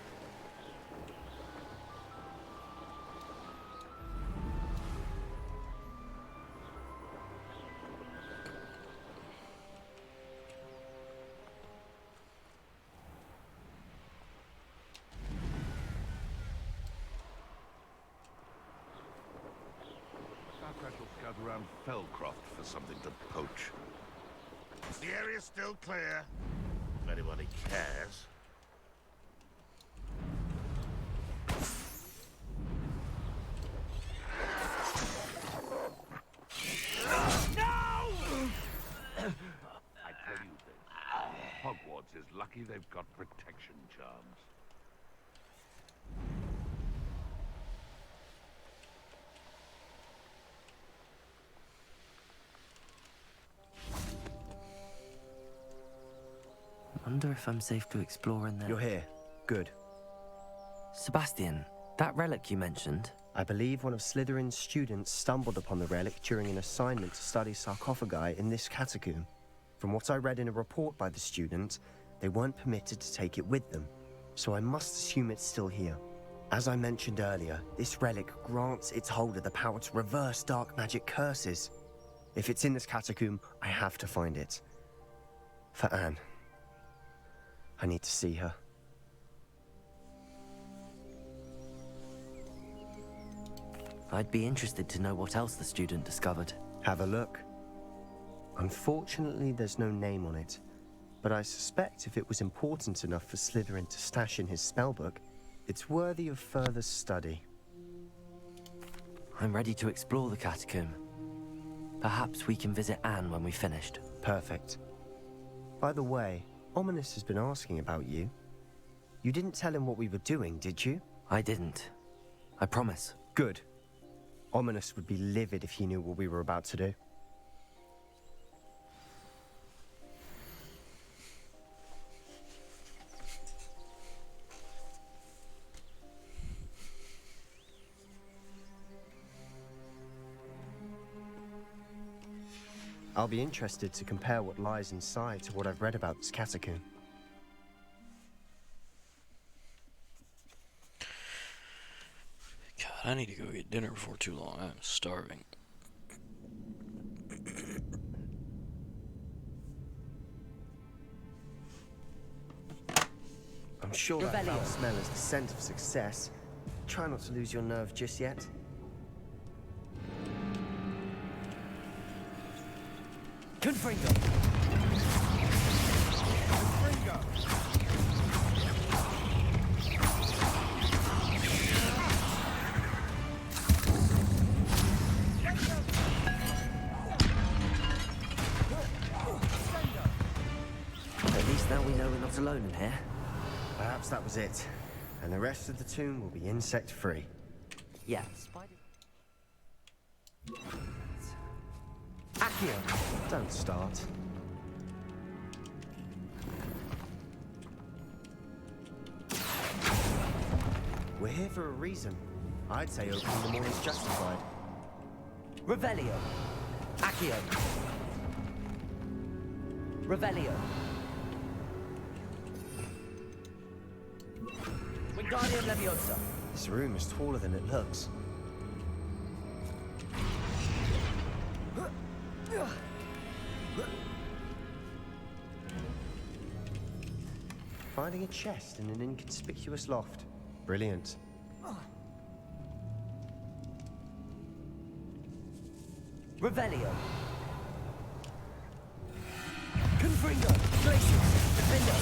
I shall scout around Feldcroft for something to poach. The area's still clear, if anybody cares. I tell you this, Hogwarts is lucky they've got protection charms. Wonder if I'm safe to explore in there. You're here. Good. Sebastian, that relic you mentioned. I believe one of Slytherin's students stumbled upon the relic during an assignment to study sarcophagi in this catacomb. From what I read in a report by the student, they weren't permitted to take it with them, so I must assume it's still here. As I mentioned earlier, this relic grants its holder the power to reverse dark magic curses. If it's in this catacomb, I have to find it. For Anne. I need to see her. I'd be interested to know what else the student discovered. Have a look. Unfortunately, there's no name on it, but I suspect if it was important enough for Slytherin to stash in his spellbook, it's worthy of further study. I'm ready to explore the catacomb. Perhaps we can visit Anne when we've finished. Perfect. By the way, Ominous has been asking about you. You didn't tell him what we were doing, did you? I didn't. I promise. Good. Ominous would be livid if he knew what we were about to do. I'll be interested to compare what lies inside to what I've read about this catacomb. God, I need to go get dinner before too long. I'm starving. I'm sure that foul smell is the scent of success. Try not to lose your nerve just yet. Confringo! At least now we know we're not alone in here. Perhaps that was it. And the rest of the tomb will be insect-free. Yeah. Accio! Don't start. We're here for a reason. I'd say opening the morning's justified. Revelio. Accio. Revelio. Wingardium Leviosa. This room is taller than it looks. Finding a chest in an inconspicuous loft. Brilliant. Revelio. Confringo. Glacius. Defender.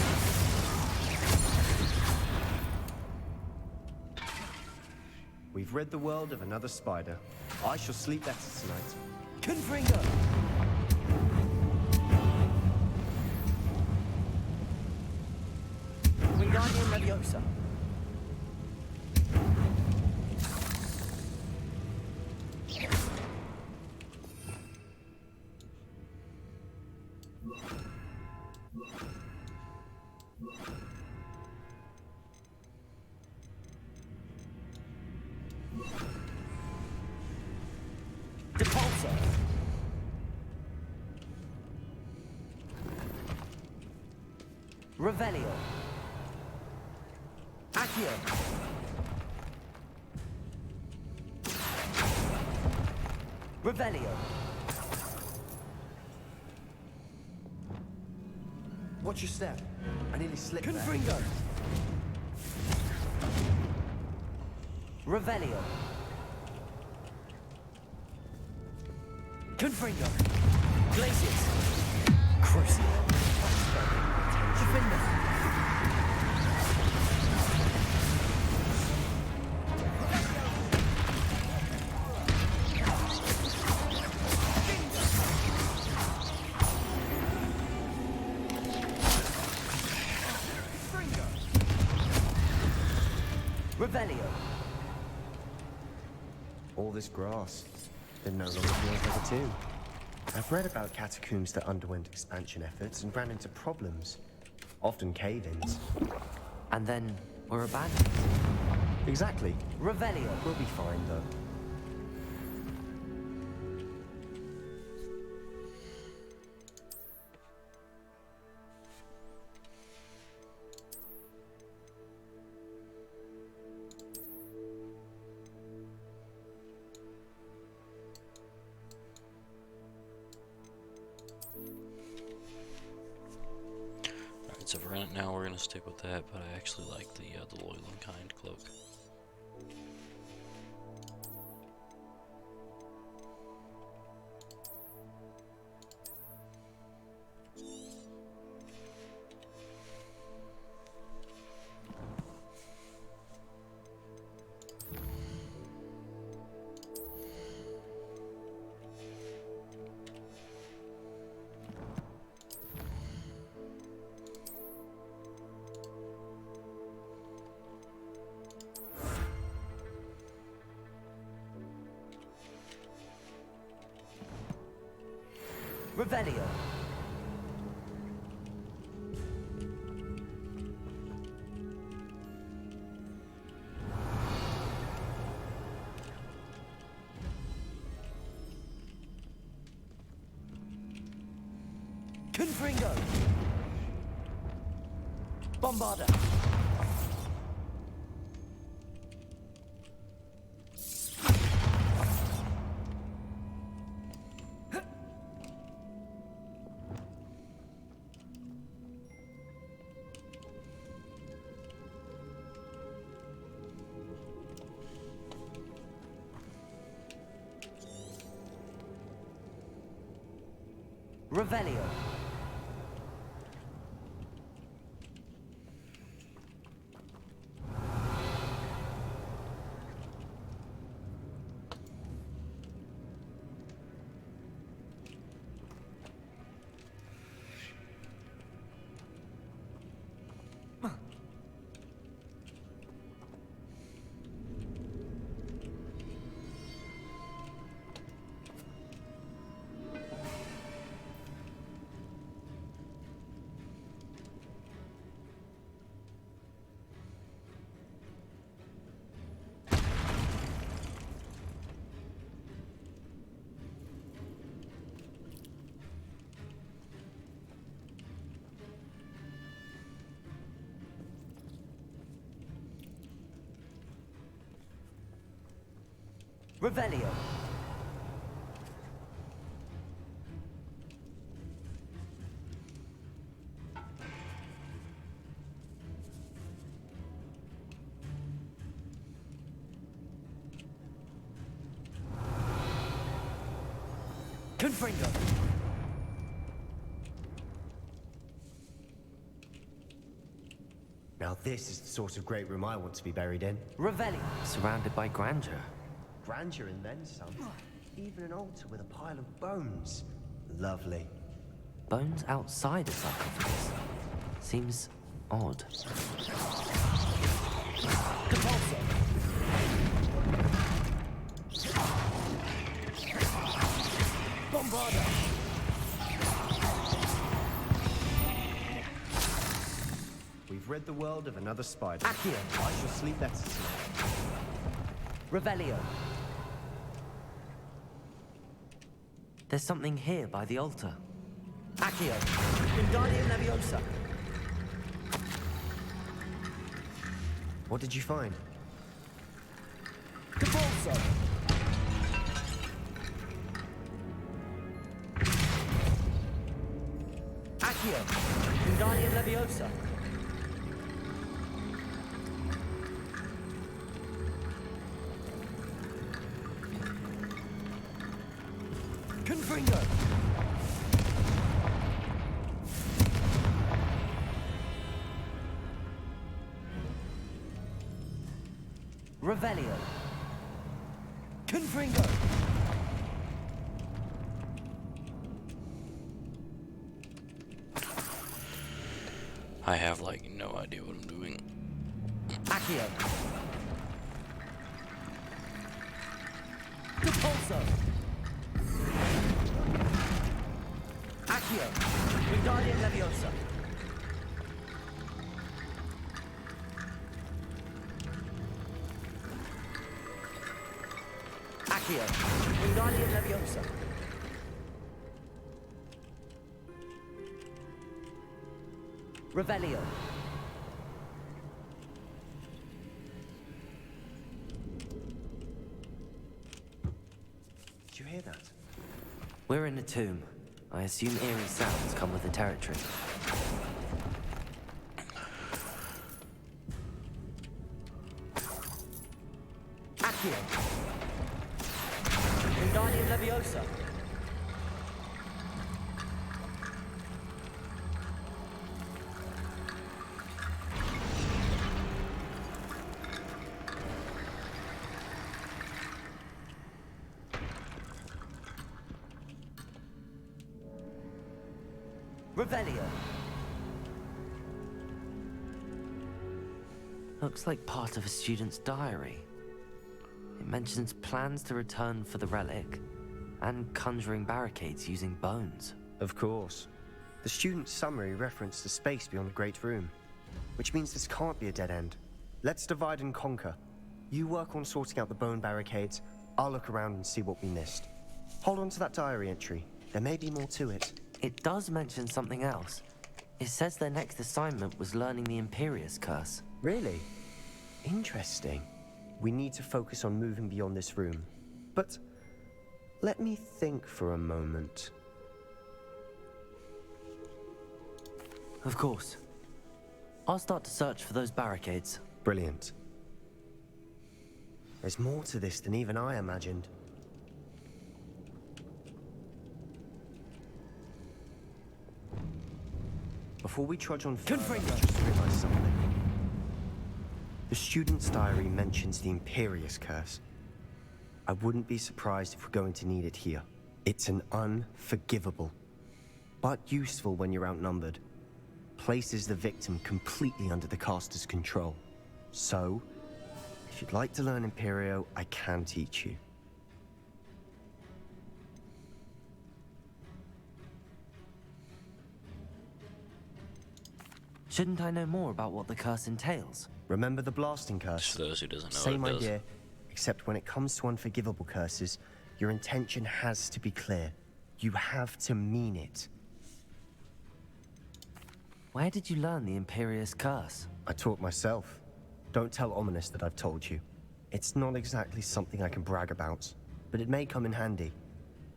We've rid the world of another spider. I shall sleep better tonight. Confringo. Wingardium Leviosa. Depulso. Revelio. Accio. Revelio. Watch your step. I nearly slipped there. Confringo. Revelio. Confringo. Glacius. Crucible. Defender. Revelio. All this grass. It no longer feels like a tomb. I've read about catacombs that underwent expansion efforts and ran into problems. Often cave-ins. And then we're abandoned. Exactly. Revelio. We'll be fine, though. Alright, so for right now we're gonna stick with that, but I actually like the loyal and kind cloak. Revelio. Confringo. Bombarda. Revelio. Revelio. Confringo. Now this is the sort of great room I want to be buried in. Revelio. Surrounded by grandeur. Grandeur and then some. Even an altar with a pile of bones. Lovely. Bones outside a sarcophagus. Seems odd. Compulso. Bombarda. We've rid the world of another spider. Accio. I shall sleep better tonight. Revelio. There's something here by the altar. Accio. Wingardium Leviosa. What did you find? Capulso! Accio! Wingardium Leviosa! Confringo! Revelio! Confringo! I have like no idea what I'm doing. Accio! Capulso! Accio! Wingardium Leviosa! Accio! Wingardium Leviosa! Revelio! Did you hear that? We're in a tomb. I assume eerie sounds come with the territory. Accio! Wingardium Leviosa! Revelio! Looks like part of a student's diary. It mentions plans to return for the relic and conjuring barricades using bones. Of course. The student's summary referenced the space beyond the Great Room, which means this can't be a dead end. Let's divide and conquer. You work on sorting out the bone barricades, I'll look around and see what we missed. Hold on to that diary entry. There may be more to it. It does mention something else. It says their next assignment was learning the Imperius Curse. Really? Interesting. We need to focus on moving beyond this room. But let me think for a moment. Of course. I'll start to search for those barricades. Brilliant. There's more to this than even I imagined. Before we trudge on further, I just realized something. The student's diary mentions the Imperius Curse. I wouldn't be surprised if we're going to need it here. It's an unforgivable, but useful when you're outnumbered. Places the victim completely under the caster's control. So, if you'd like to learn Imperio, I can teach you. Shouldn't I know more about what the curse entails? Remember the blasting curse? Just for those who doesn't know Same what it does. idea, except when it comes to unforgivable curses, your intention has to be clear. You have to mean it. Where did you learn the Imperius Curse? I taught myself. Don't tell Ominous that I've told you. It's not exactly something I can brag about, but it may come in handy.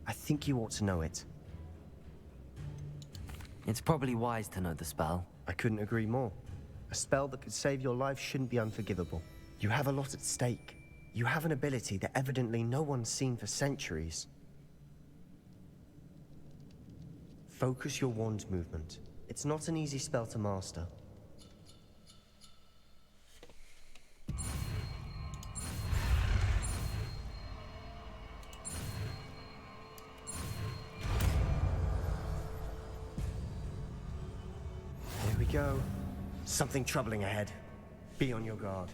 I think you ought to know it. It's probably wise to know the spell. I couldn't agree more. A spell that could save your life shouldn't be unforgivable. You have a lot at stake. You have an ability that evidently no one's seen for centuries. Focus your wand movement. It's not an easy spell to master. Here we go. Something troubling ahead. Be on your guard.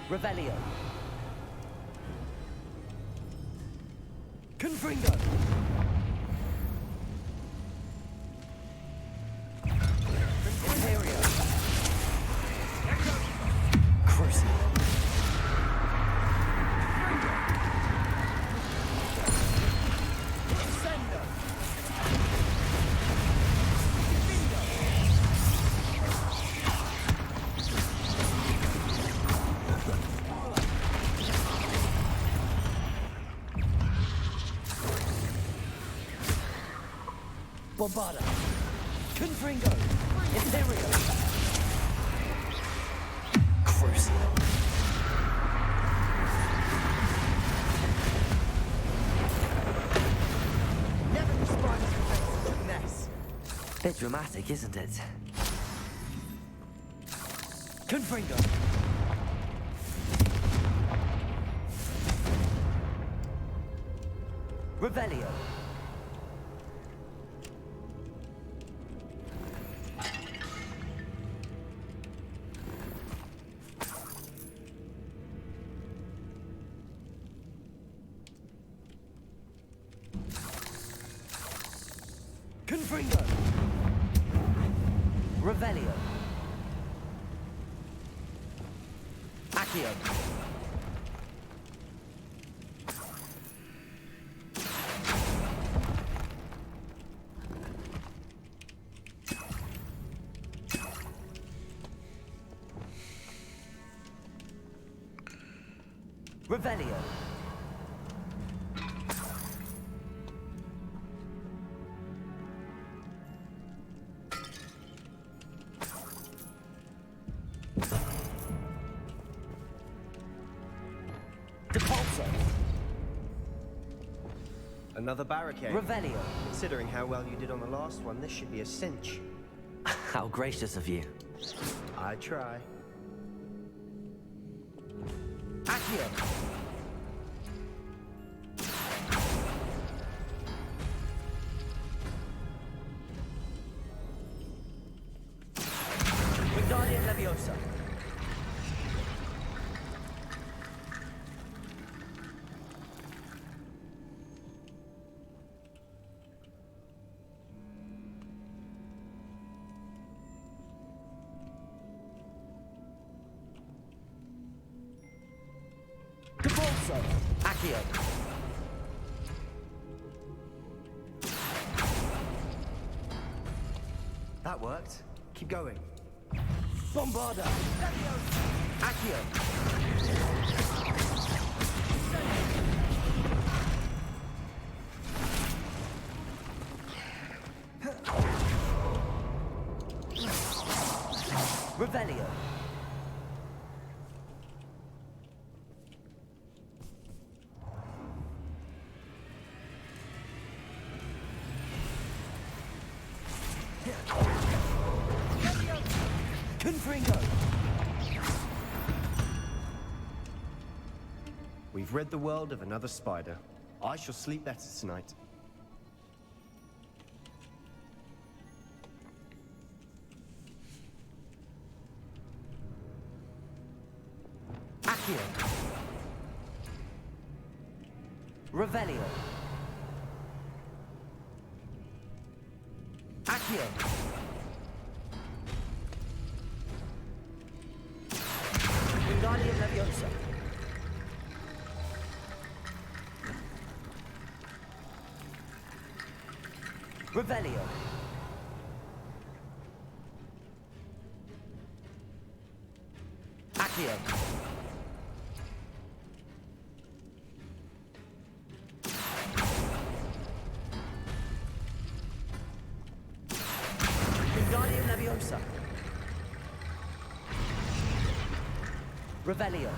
Revelio. Confringo. Imperio. Crucible. Bombarda. Confringo. Imperio. Crucible. Never described as a mess. Bit dramatic, isn't it? Confringo. Revelio. Confringo. Revelio. Accio. Revelio. Another barricade. Revelio. Considering how well you did on the last one, this should be a cinch. How gracious of you. I try. Accio. Wingardium Leviosa. Accio. That worked. Keep going. Bombarda. Accio. Revelio. Confringo. We've rid the world of another spider. I shall sleep better tonight. Accio. Revelio. Accio. Wingardium Leviosa. Revelio. Accio. Wingardium Leviosa. Revelio.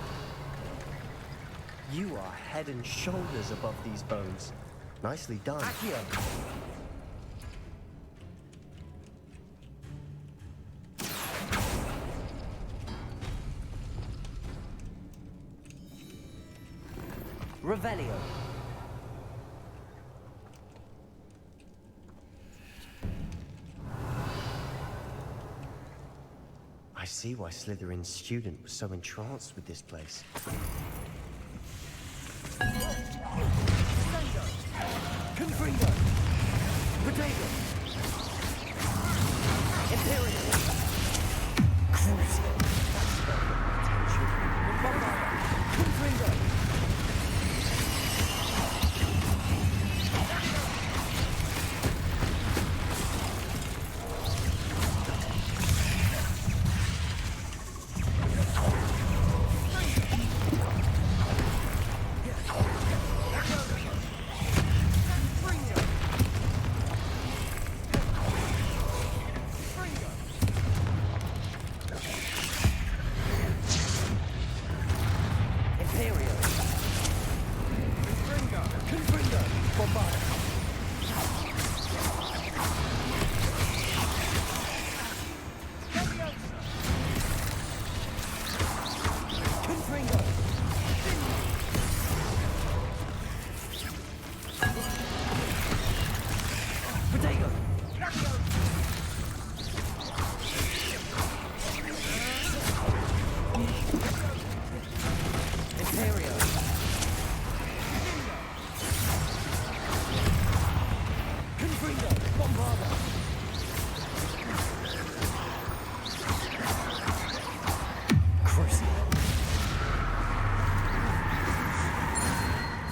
You are head and shoulders above these bones. Nicely done. Accio. Revelio. I see see why Slytherin's student was so entranced with this place. Confringo! Potato! Imperial! Crucial! Confringo!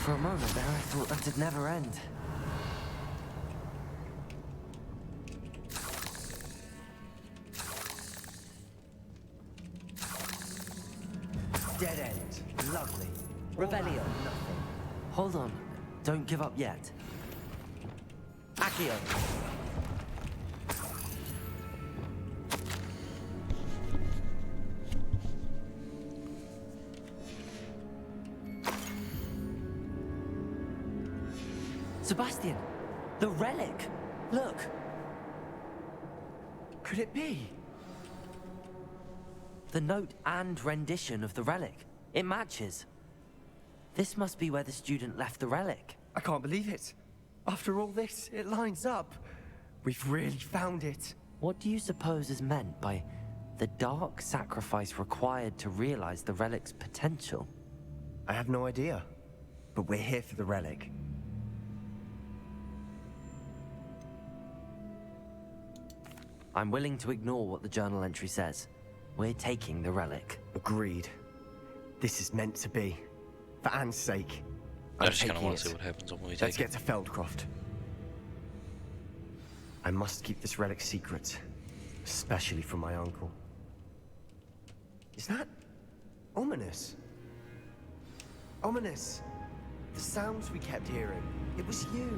For a moment there, I thought that'd never end. Dead end. Lovely. Revelio. Nothing. Hold on. Don't give up yet. Accio. Sebastian! The relic! Look! Could it be? The note and rendition of the relic. It matches. This must be where the student left the relic. I can't believe it. After all this, it lines up. We've really found it. What do you suppose is meant by the dark sacrifice required to realize the relic's potential? I have no idea. But we're here for the relic. I'm willing to ignore what the journal entry says. We're taking the relic. Agreed. This is meant to be. For Anne's sake. I just kind of want to see what happens when we take Let's get to Feldcroft. I must keep this relic secret. Especially from my uncle. Is that ominous? Ominous. The sounds we kept hearing. It was you.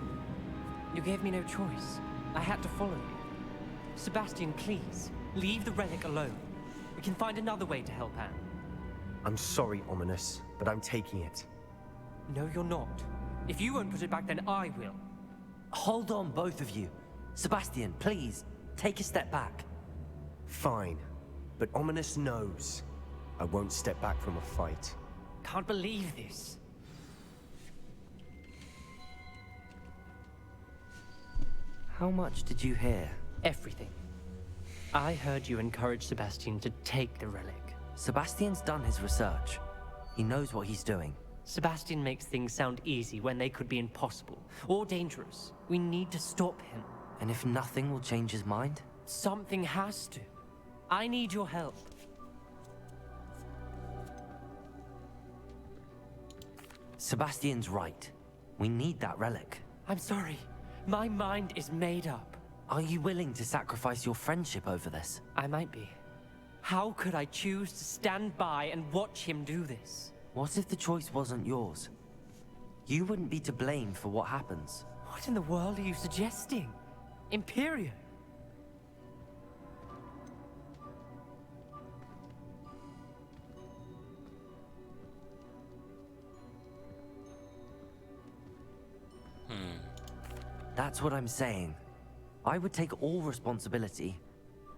You gave me no choice. I had to follow you. Sebastian, please, leave the relic alone. We can find another way to help Anne. I'm sorry, Ominous, but I'm taking it. No, you're not. If you won't put it back, then I will. Hold on, both of you. Sebastian, please, take a step back. Fine, but Ominous knows I won't step back from a fight. Can't believe this. How much did you hear? Everything. I heard you encourage Sebastian to take the relic. Sebastian's done his research. He knows what he's doing. Sebastian makes things sound easy when they could be impossible or dangerous. We need to stop him. And if nothing will change his mind? Something has to. I need your help. Sebastian's right. We need that relic. I'm sorry. My mind is made up. Are you willing to sacrifice your friendship over this? I might be. How could I choose to stand by and watch him do this? What if the choice wasn't yours? You wouldn't be to blame for what happens. What in the world are you suggesting? Imperium? That's what I'm saying. I would take all responsibility.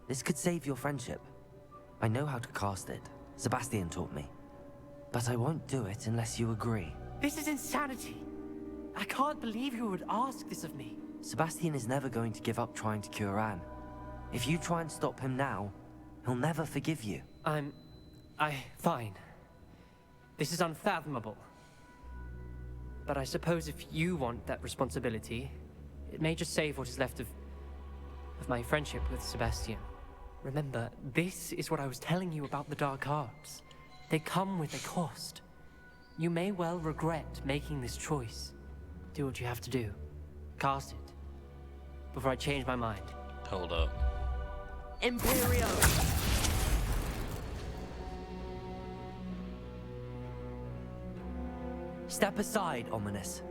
This could save your friendship. I know how to cast it. Sebastian taught me. But I won't do it unless you agree. This is insanity. I can't believe you would ask this of me. Sebastian is never going to give up trying to cure Anne. If you try and stop him now, He'll never forgive you. Fine. This is unfathomable. But I suppose if you want that responsibility, it may just save what is left of my friendship with Sebastian. Remember, this is what I was telling you about the dark arts. They come with a cost. You may well regret making this choice. Do what you have to do. Cast it. Before I change my mind. Hold up. Imperio! Step aside, Ominous.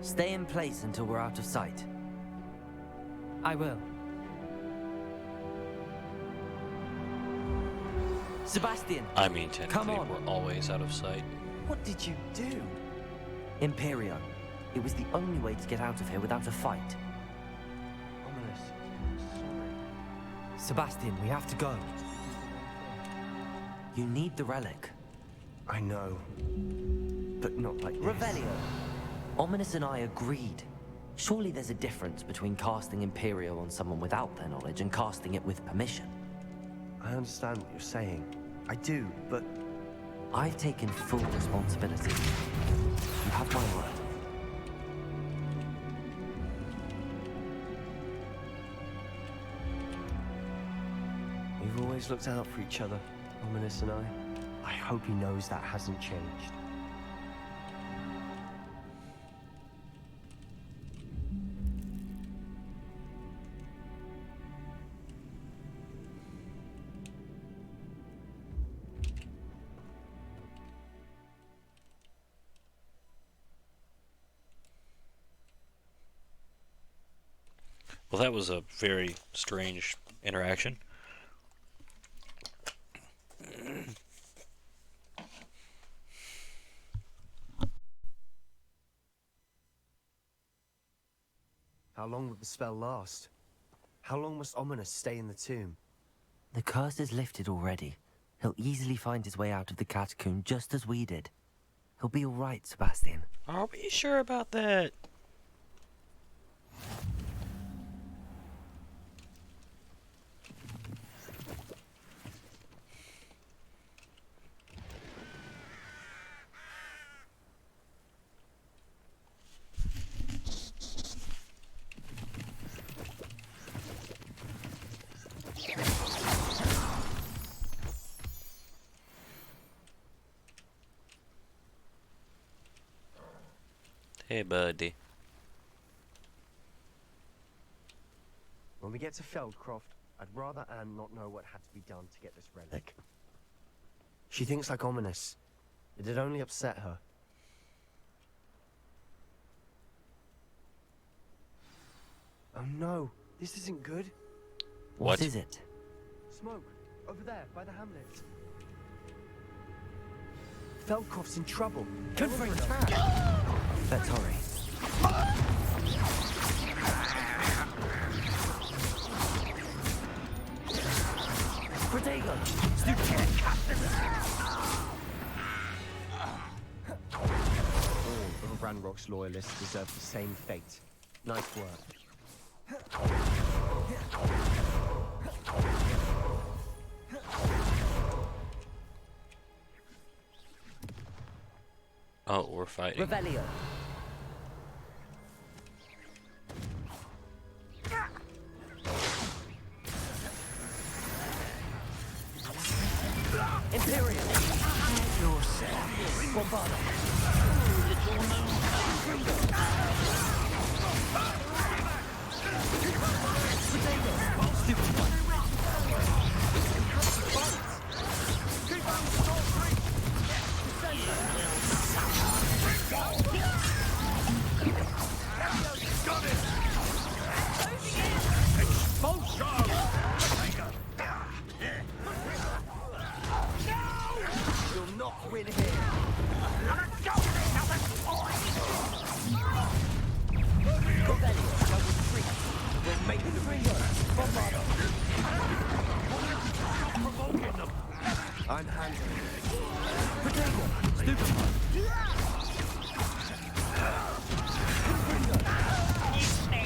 Stay in place until we're out of sight. I will. Sebastian! I mean, technically, come on. we're always out of sight. What did you do? Imperio. It was the only way to get out of here without a fight. Ominous. Sorry. Sebastian, we have to go. You need the relic. I know. But not like this. Revelio. Ominous and I agreed. Surely there's a difference between casting Imperio on someone without their knowledge and casting it with permission. I understand what you're saying. I do, but... I've taken full responsibility. You have my word. We've always looked out for each other, Ominous and I. I hope he knows that hasn't changed. Well, that was a very strange interaction. How long will the spell last? How long must Ominous stay in the tomb? The curse is lifted already. He'll easily find his way out of the catacomb just as we did. He'll be all right, Sebastian. Are we sure about that? Hey, buddy. When we get to Feldcroft, I'd rather Anne not know what had to be done to get this relic. She thinks like Ominous. It'd only upset her. Oh no, this isn't good. What is it? Smoke, over there, by the hamlet. Feldcroft's in trouble. Confirm attack. Let's hurry. Protego! Stupid! All of Ranrock's loyalists deserve the same fate. Nice work. Oh, we're fighting. Revelio. Imperial. Yourself. Bombardo. Stupid one. You'll not win here. We'll make the Bombardo. Provoking them. I'm handling it. Protego. Stupid one. Release me!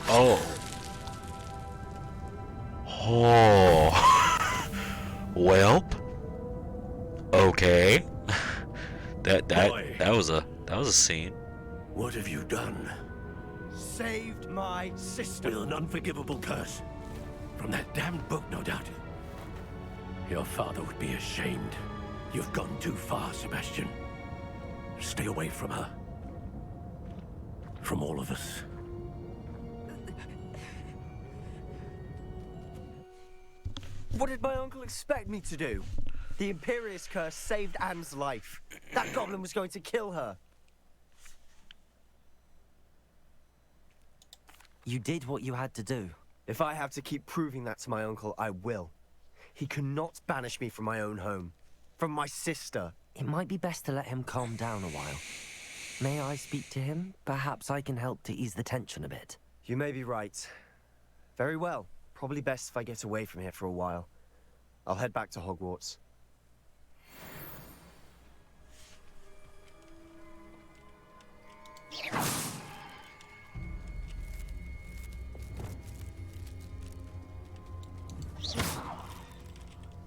Oh. Oh. Welp. Okay. That was a scene. What have you done? Saved my sister. With an unforgivable curse. From that damned book, no doubt. Your father would be ashamed. You've gone too far, Sebastian. Stay away from her. From all of us. What did my uncle expect me to do? The Imperius curse saved Anne's life. That goblin was going to kill her. You did what you had to do. If I have to keep proving that to my uncle, I will. He cannot banish me from my own home. From my sister. It might be best to let him calm down a while. May I speak to him? Perhaps I can help to ease the tension a bit. You may be right. Very well. Probably best if I get away from here for a while. I'll head back to Hogwarts.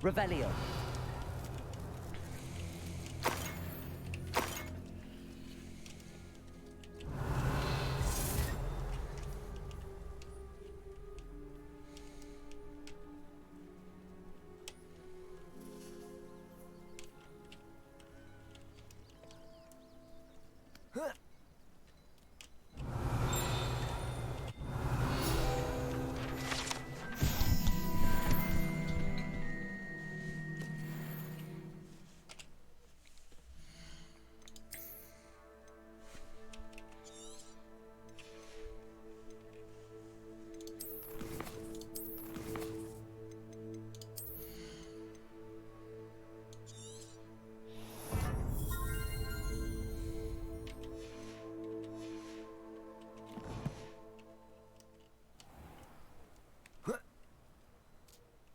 Revelio.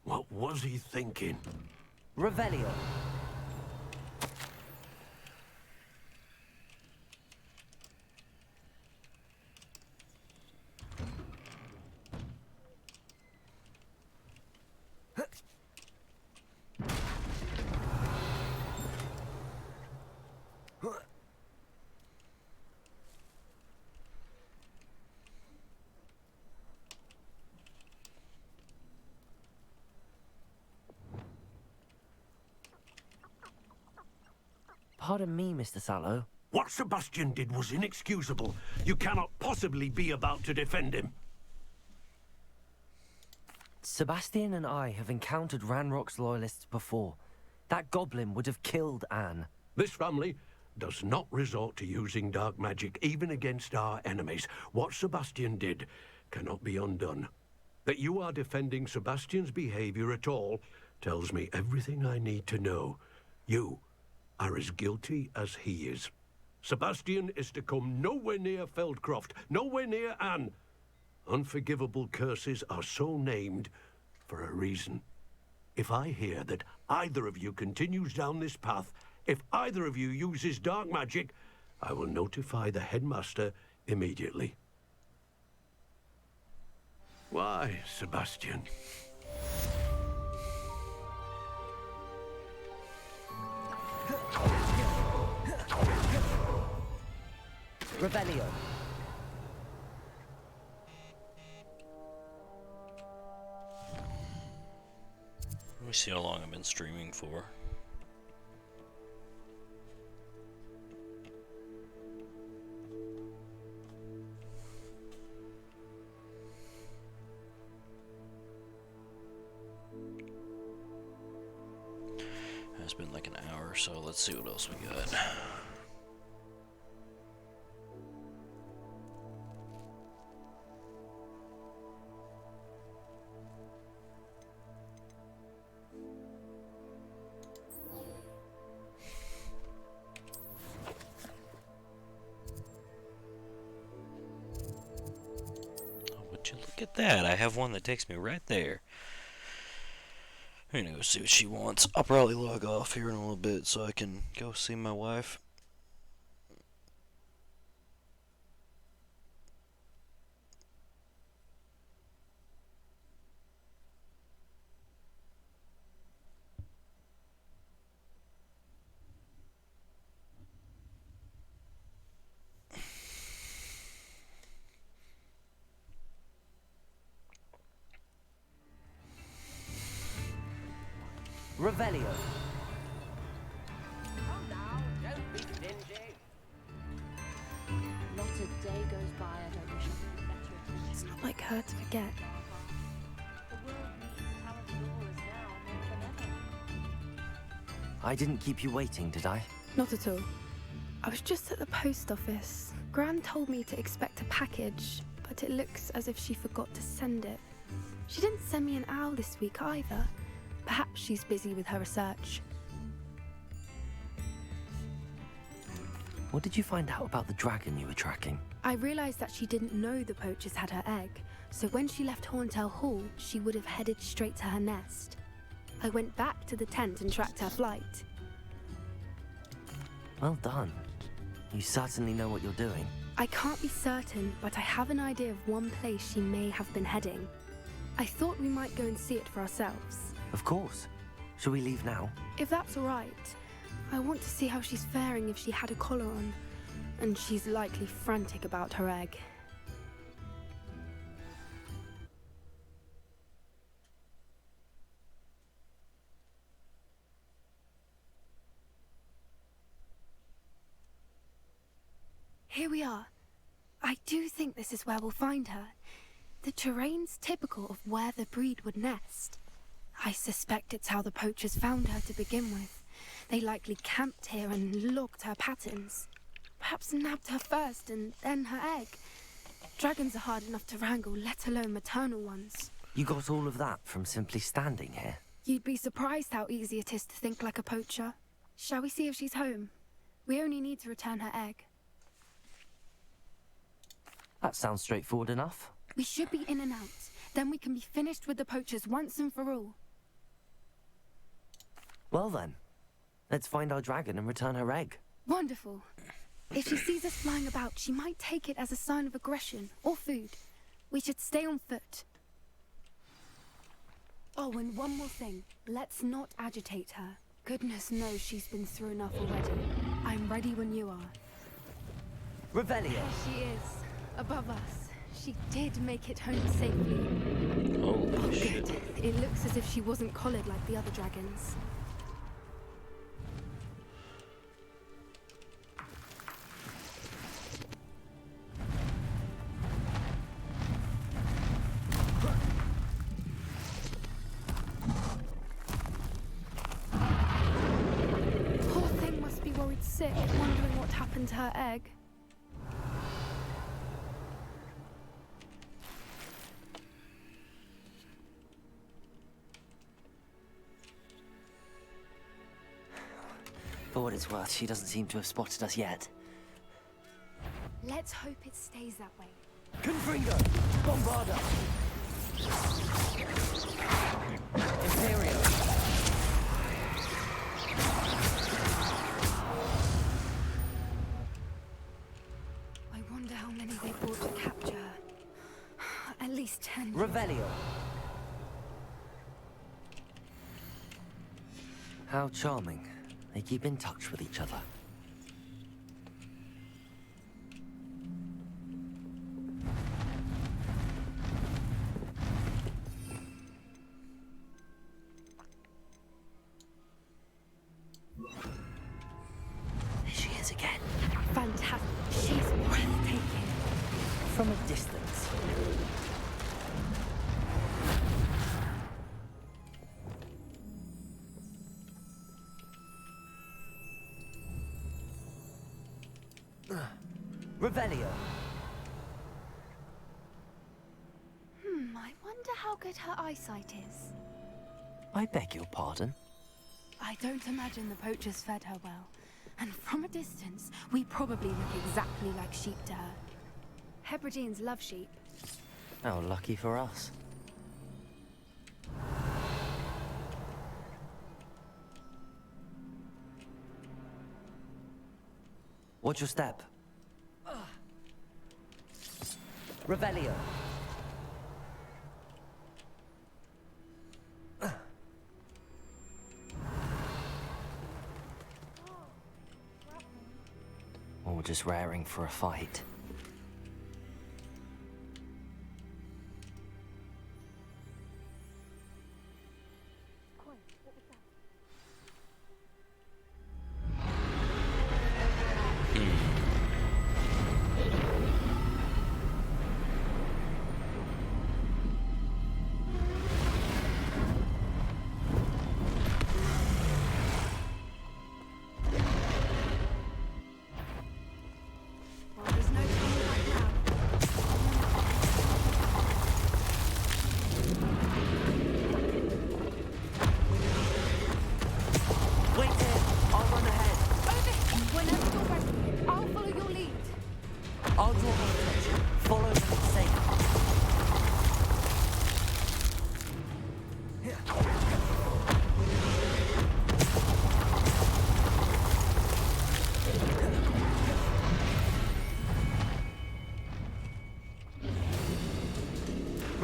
What was he thinking? Revelio. Pardon me, Mr. Sallow. What Sebastian did was inexcusable. You cannot possibly be about to defend him. Sebastian and I have encountered Ranrock's loyalists before. That goblin would have killed Anne. This family does not resort to using dark magic, even against our enemies. What Sebastian did cannot be undone. That you are defending Sebastian's behavior at all tells me everything I need to know. You are as guilty as he is. Sebastian is to come nowhere near Feldcroft, nowhere near Anne. Unforgivable curses are so named for a reason. If I hear that either of you continues down this path, if either of you uses dark magic, I will notify the headmaster immediately. Why, Sebastian? Revelio. Let me see how long I've been streaming for. It's been like an hour, so let's see what else we got. Would you look at that? I have one that takes me right there. I'm gonna go see what she wants. I'll probably log off here in a little bit so I can go see my wife. Revelio. Come now, don't be stingy. Not a day goes by I don't wish I paid better attention. It's not like her to forget. The world needs talented aurors now more than ever. I didn't keep you waiting, did I? Not at all. I was just at the post office. Gran told me to expect a package, but it looks as if she forgot to send it. She didn't send me an owl this week either. Perhaps she's busy with her research. What did you find out about the dragon you were tracking? I realized that she didn't know the poachers had her egg, so when she left Horntail Hall, she would have headed straight to her nest. I went back to the tent and tracked her flight. Well done. You certainly know what you're doing. I can't be certain, but I have an idea of one place she may have been heading. I thought we might go and see it for ourselves. Of course. Shall we leave now? If that's all right. I want to see how she's faring if she had a collar on. And she's likely frantic about her egg. Here we are. I do think this is where we'll find her. The terrain's typical of where the breed would nest. I suspect it's how the poachers found her to begin with. They likely camped here and logged her patterns. Perhaps nabbed her first and then her egg. Dragons are hard enough to wrangle, let alone maternal ones. You got all of that from simply standing here? You'd be surprised how easy it is to think like a poacher. Shall we see if she's home? We only need to return her egg. That sounds straightforward enough. We should be in and out. Then we can be finished with the poachers once and for all. Well then, let's find our dragon and return her egg. Wonderful. If she sees us flying about, she might take it as a sign of aggression or food. We should stay on foot. Oh, and one more thing. Let's not agitate her. Goodness knows she's been through enough already. I'm ready when you are. Revelio. There she is, above us. She did make it home safely. Oh, shit. Good. It looks as if she wasn't collared like the other dragons. Poor thing must be worried sick, wondering what happened to her egg. For what it's worth, she doesn't seem to have spotted us yet. Let's hope it stays that way. Confringo! Bombarda! Imperio! I wonder how many they brought to capture her. At least 10. Revelio! How charming. They keep in touch with each other. There she is again. Fantastic. She's breathtaking. From a distance. Revelio. I wonder how good her eyesight is. I beg your pardon? I don't imagine the poachers fed her well. And from a distance, we probably look exactly like sheep to her. Hebrideans love sheep. How lucky for us. Watch your step. Revelio. Or just raring for a fight.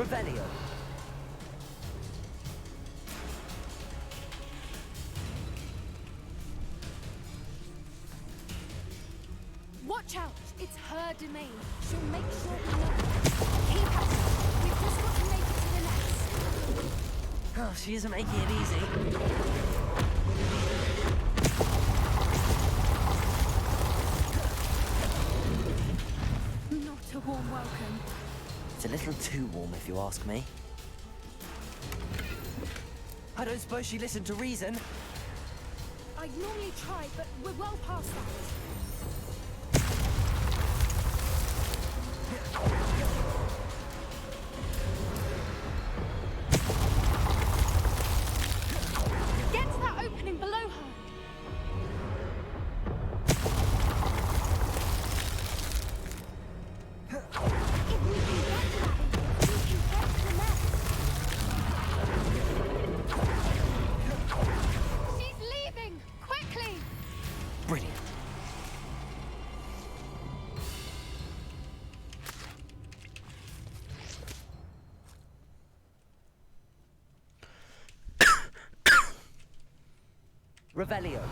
Revelio. Watch out! It's her domain. She'll make sure we know. Keep up. We've just got to make it to the nest. Oh, she isn't making it easy. Not a warm welcome. It's a little too warm, if you ask me. I don't suppose she listened to reason. I'd normally try, but we're well past that. Get to that opening below her. If we can get to that entrance, we can get to the nest. She's leaving! Quickly! Brilliant. Revelio.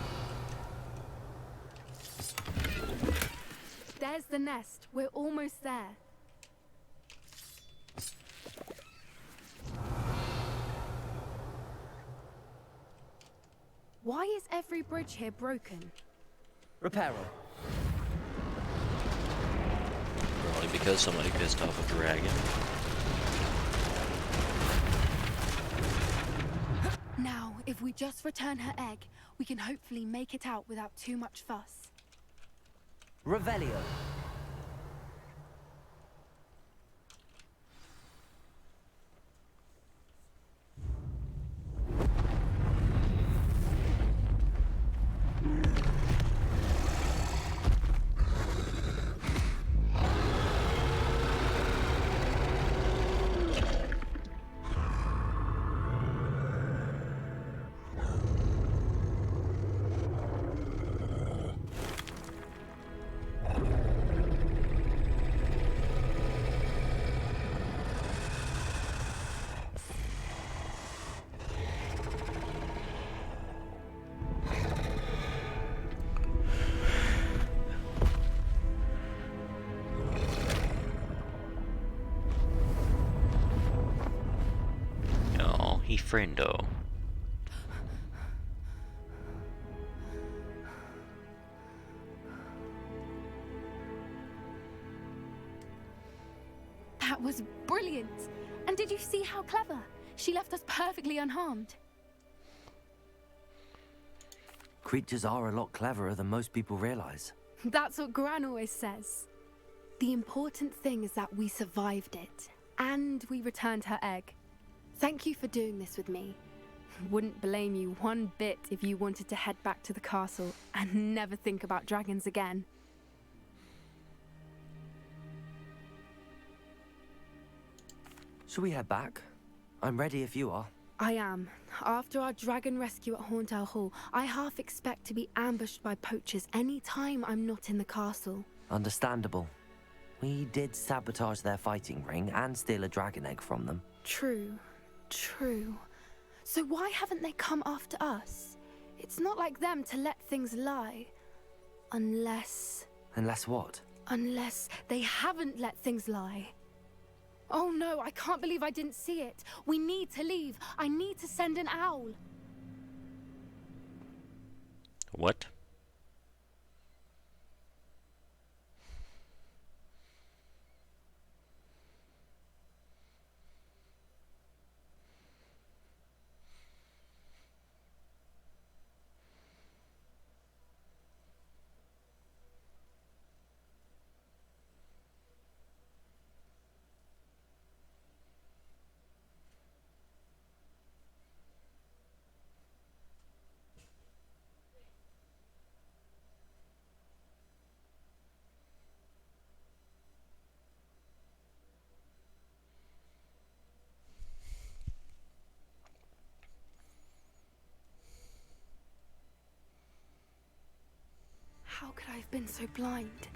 There's the nest. We're almost there. Why is every bridge here broken? Reparo. Probably because somebody pissed off a dragon. Now, if we just return her egg, we can hopefully make it out without too much fuss. Revelio. Oh, he friendo. That was brilliant! And did you see how clever? She left us perfectly unharmed. Creatures are a lot cleverer than most people realize. That's what Gran always says. The important thing is that we survived it, and we returned her egg. Thank you for doing this with me. Wouldn't blame you one bit if you wanted to head back to the castle and never think about dragons again. Shall we head back? I'm ready if you are. I am. After our dragon rescue at Hauntow Hall, I half expect to be ambushed by poachers any time I'm not in the castle. Understandable. We did sabotage their fighting ring and steal a dragon egg from them. True. True. So why haven't they come after us? It's not like them to let things lie. Unless... Unless what? Unless they haven't let things lie. Oh no, I can't believe I didn't see it. We need to leave. I need to send an owl. What? How could I have been so blind?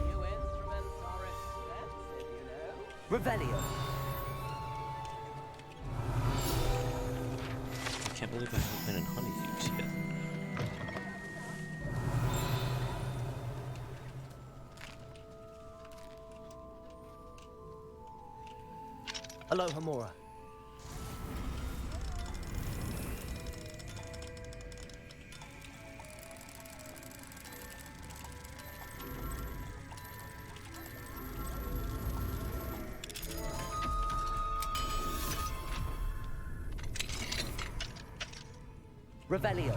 New instruments are expensive. Revelio. I can't believe I haven't been in Honeydews yet. Hello, Hamura. Revelio.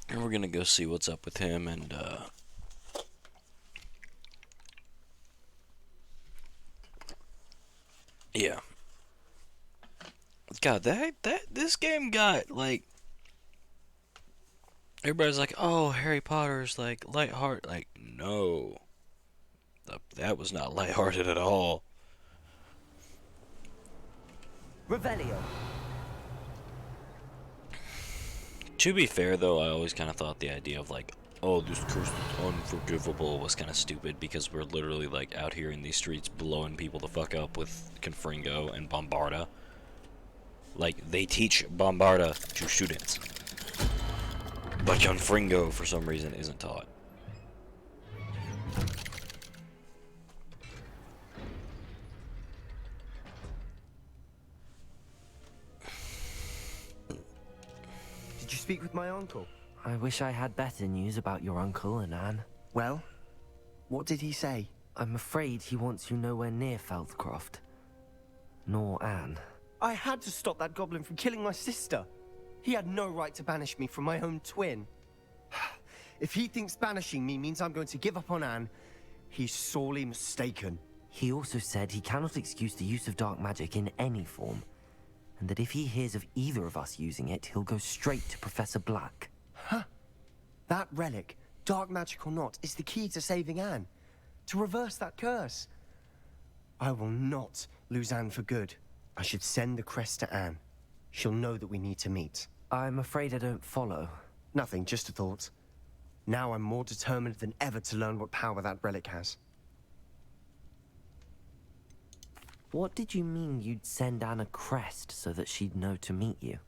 And we're gonna go see what's up with him and yeah. God, this game got like everybody's like, oh, Harry Potter's like lighthearted. Like, no, that was not lighthearted at all. Revelio. To be fair, though, I always kind of thought the idea of like, oh, this curse is unforgivable was kind of stupid because we're literally like out here in these streets blowing people the fuck up with Confringo and Bombarda. Like, they teach Bombarda to students, but Confringo for some reason isn't taught. Did you speak with my uncle? I wish I had better news about your uncle and Anne. Well, what did he say? I'm afraid he wants you nowhere near Feldcroft. Nor Anne. I had to stop that goblin from killing my sister. He had no right to banish me from my own twin. If he thinks banishing me means I'm going to give up on Anne, he's sorely mistaken. He also said he cannot excuse the use of dark magic in any form, and that if he hears of either of us using it, he'll go straight to Professor Black. Huh. That relic, dark magic or not, is the key to saving Anne. To reverse that curse. I will not lose Anne for good. I should send the crest to Anne. She'll know that we need to meet. I'm afraid I don't follow. Nothing, just a thought. Now I'm more determined than ever to learn what power that relic has. What did you mean you'd send Anne a crest so that she'd know to meet you?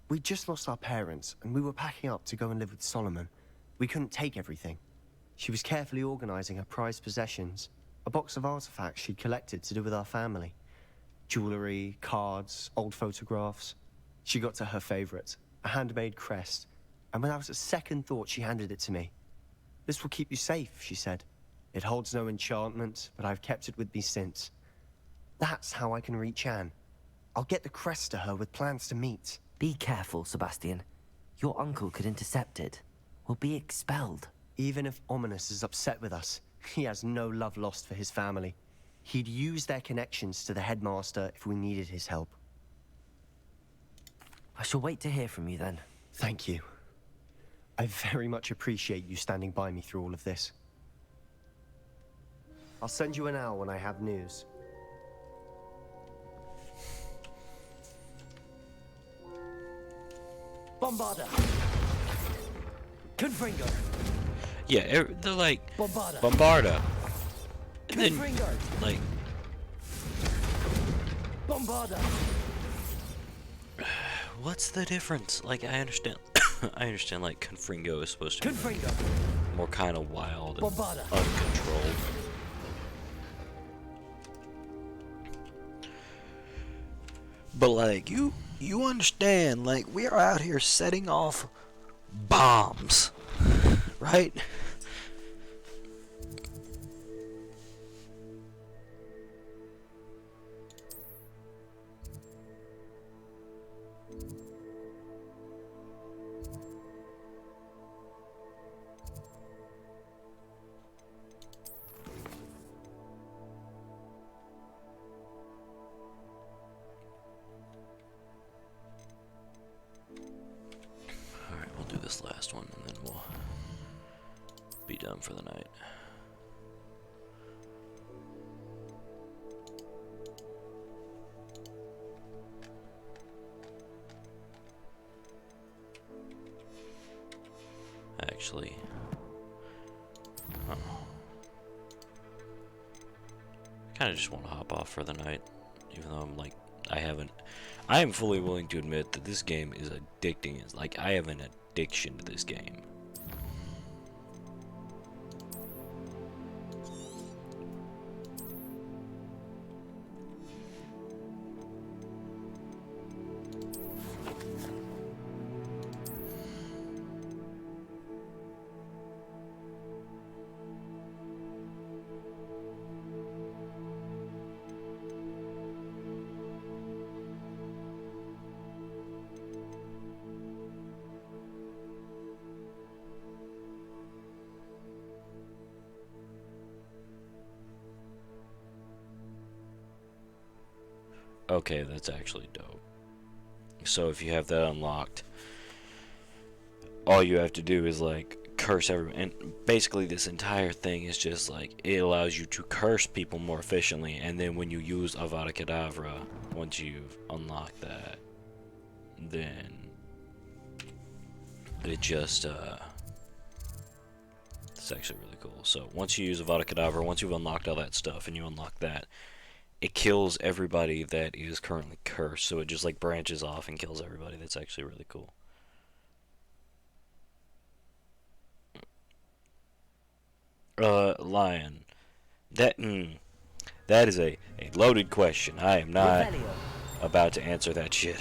We just lost our parents, and we were packing up to go and live with Solomon. We couldn't take everything. She was carefully organizing her prized possessions, a box of artifacts she'd collected to do with our family. Jewelry, cards, old photographs. She got to her favorite, a handmade crest, and without a second thought she handed it to me. This will keep you safe, she said. It holds no enchantment, but I've kept it with me since. That's how I can reach Anne. I'll get the crest to her with plans to meet. Be careful, Sebastian. Your uncle could intercept it. We'll be expelled. Even if Ominous is upset with us, he has no love lost for his family. He'd use their connections to the headmaster if we needed his help. I shall wait to hear from you then. Thank you. I very much appreciate you standing by me through all of this. I'll send you an owl when I have news. Bombarda! Confringo! Yeah, they're like Bombarda! Bombarda. And then, Confringo! like, Bombarda! what's the difference? Like, I understand, I understand. Like, Confringo is supposed to be Confringo! more kind of wild and Bombarda! uncontrolled. But like you understand, like we are out here setting off bombs, right? Alright, we'll do this last one and then we'll be done for the night. Actually, I kind of just want to hop off for the night, even though I'm like, I am fully willing to admit that this game is addicting. It's like I have an addiction to this game. Okay, that's actually dope. So if you have that unlocked, all you have to do is like curse everyone, and basically this entire thing is just like it allows you to curse people more efficiently, and then when you use Avada Kedavra, once you've unlocked that, then it just it's actually really cool. So once you use Avada Kedavra, once you've unlocked all that stuff and you unlock that, it kills everybody that is currently cursed, so it just like branches off and kills everybody. That's actually really cool. Lion. That is a loaded question. I am not about to answer that shit.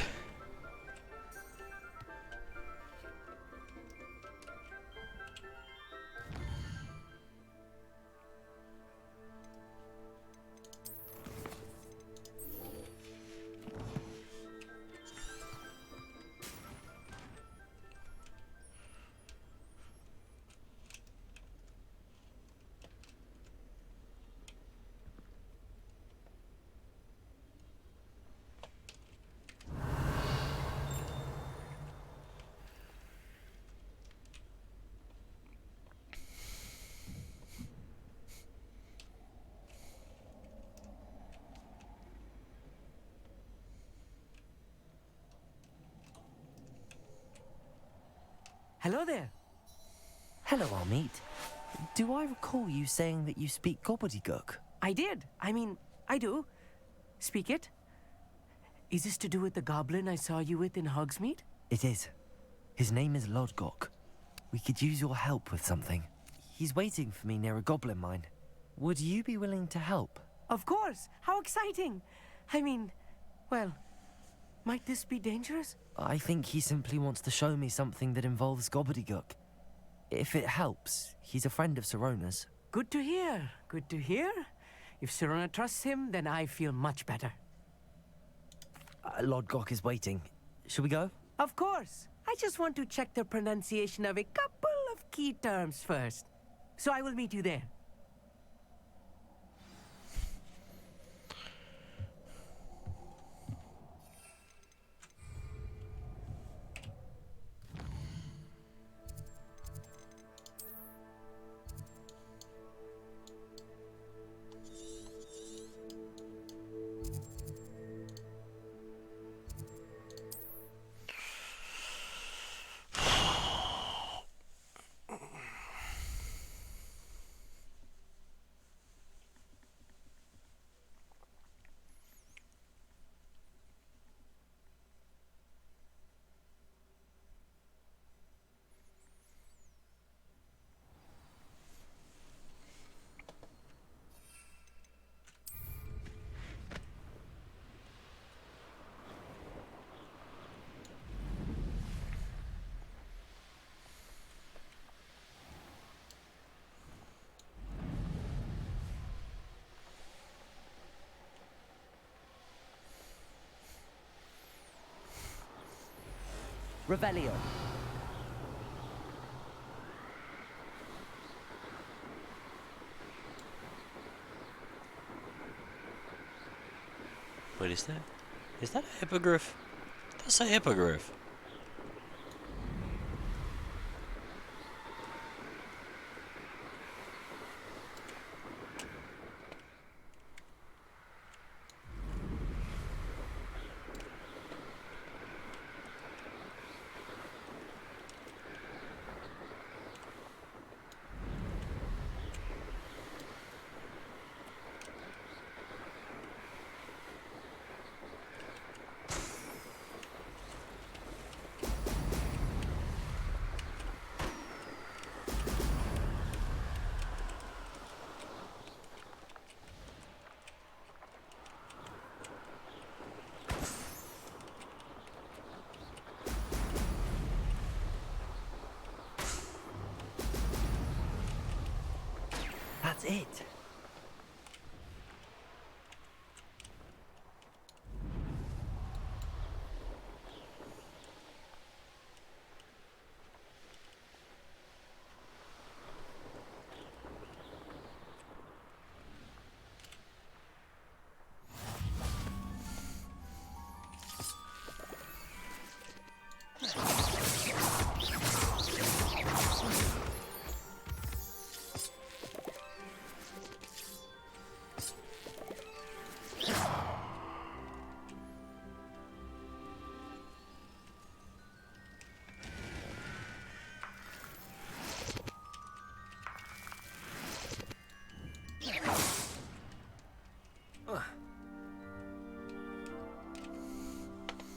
Hello there. Hello, Amit. Do I recall you saying that you speak gobbledygook? I did. I mean, I do. Speak it. Is this to do with the goblin I saw you with in Hogsmeade? It is. His name is Lodgok. We could use your help with something. He's waiting for me near a goblin mine. Would you be willing to help? Of course. How exciting. I mean, well, might this be dangerous? I think he simply wants to show me something that involves gobbledygook. If it helps, he's a friend of Sirona's. Good to hear. Good to hear. If Sirona trusts him, then I feel much better. Lodgok is waiting. Shall we go? Of course. I just want to check the pronunciation of a couple of key terms first. So I will meet you there. Revelio. Wait, is that a hippogriff? That's a hippogriff. That's it.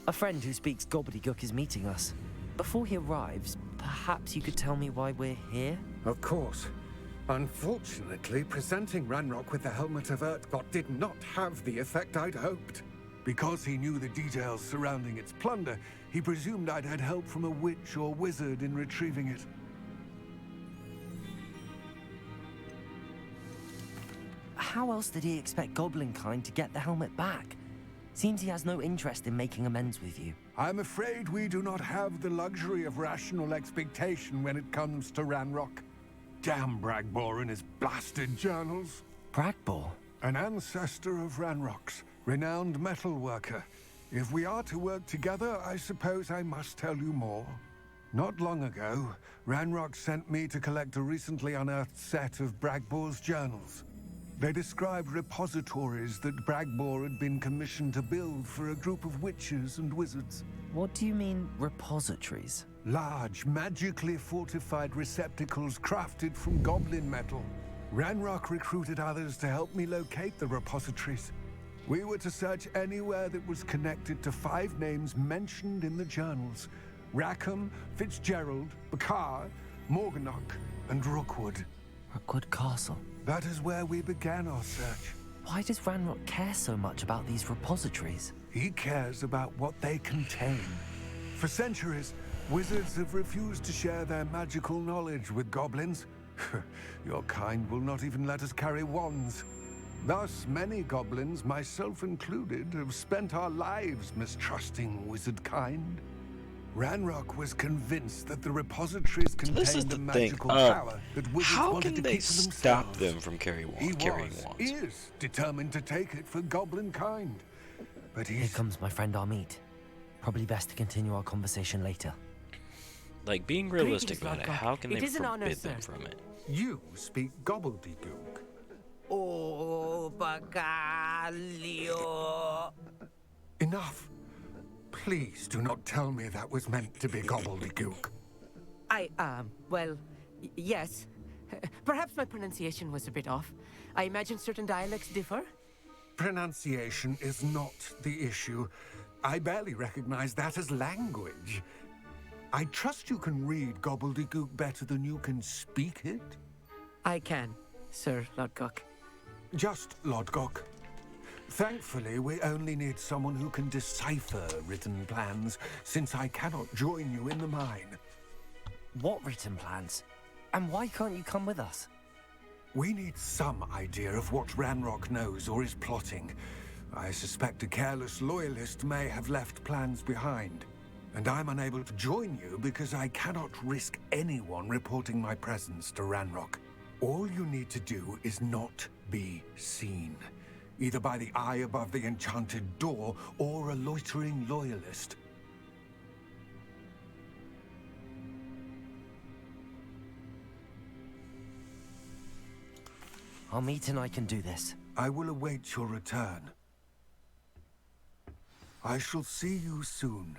A friend who speaks gobbledygook is meeting us. Before he arrives, perhaps you could tell me why we're here? Of course. Unfortunately, presenting Ranrock with the Helmet of Urtkot did not have the effect I'd hoped. Because he knew the details surrounding its plunder, he presumed I'd had help from a witch or wizard in retrieving it. How else did he expect Goblinkind to get the helmet back? Seems he has no interest in making amends with you. I'm afraid we do not have the luxury of rational expectation when it comes to Ranrock. Damn Bragbor and his blasted journals. Bragbor? An ancestor of Ranrock's, renowned metal worker. If we are to work together, I suppose I must tell you more. Not long ago, Ranrock sent me to collect a recently unearthed set of Bragbor's journals. They described repositories that Bragbor had been commissioned to build for a group of witches and wizards. What do you mean, repositories? Large, magically fortified receptacles crafted from goblin metal. Ranrock recruited others to help me locate the repositories. We were to search anywhere that was connected to 5 names mentioned in the journals: Rackham, Fitzgerald, Bakar, Morganach, and Rookwood. Rookwood Castle. That is where we began our search. Why does Ranrock care so much about these repositories? He cares about what they contain. For centuries, wizards have refused to share their magical knowledge with goblins. Your kind will not even let us carry wands. Thus, many goblins, myself included, have spent our lives mistrusting wizard kind. Ranrock was convinced that the repositories contained a magical power that wizards how wanted can to they keep for stop themselves. them from carrying wands? Is determined to take it for goblin kind. But Here comes my friend Amit. Probably best to continue our conversation later. Like, being realistic Greetings, about it, Lord how can Gok. they It is an honor, forbid them sir. from it? You speak gobbledygook. Oh, Bagalio. Enough. Please do not tell me that was meant to be gobbledygook. Well, yes. Perhaps my pronunciation was a bit off. I imagine certain dialects differ. Pronunciation is not the issue. I barely recognize that as language. I trust you can read gobbledygook better than you can speak it? I can, Sir Lodgok. Just Lodgok. Thankfully, we only need someone who can decipher written plans, since I cannot join you in the mine. What written plans? And why can't you come with us? We need some idea of what Ranrock knows or is plotting. I suspect a careless loyalist may have left plans behind. And I'm unable to join you because I cannot risk anyone reporting my presence to Ranrock. All you need to do is not be seen, either by the eye above the enchanted door or a loitering loyalist. Amit and I can do this. I will await your return. I shall see you soon.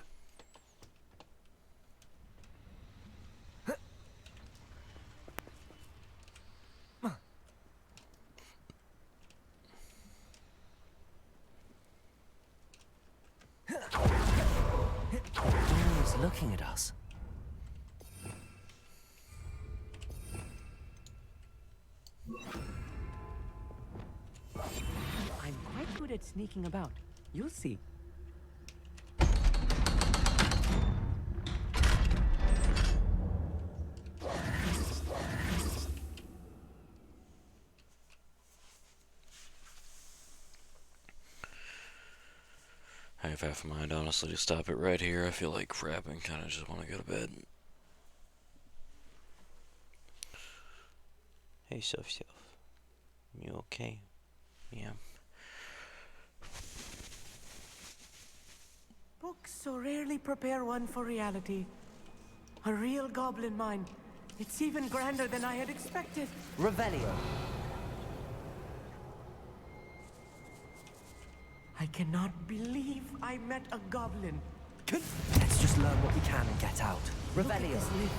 He's looking at us. I'm quite good at sneaking about. You'll see. I have half a mind, honestly, to stop it right here. I feel like crap and kind of just want to go to bed. Hey, Soph. You okay? Yeah. Books so rarely prepare one for reality. A real goblin mine. It's even grander than I had expected. Revelio. I cannot believe I met a goblin. Let's just learn what we can and get out. Look at this lift.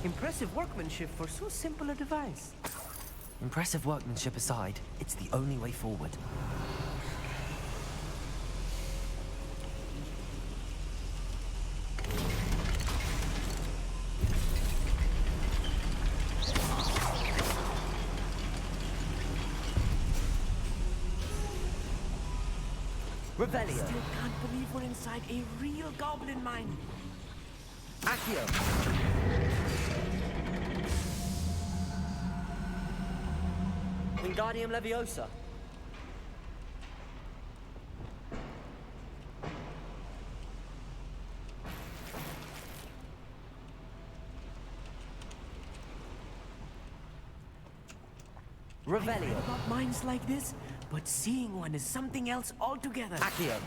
Impressive workmanship for so simple a device. Impressive workmanship aside, it's the only way forward. Revelio. Still can't believe we're inside a real goblin mine. Accio. Wingardium Leviosa. Revelio. I've read about mines like this, but seeing one is something else altogether. Accio.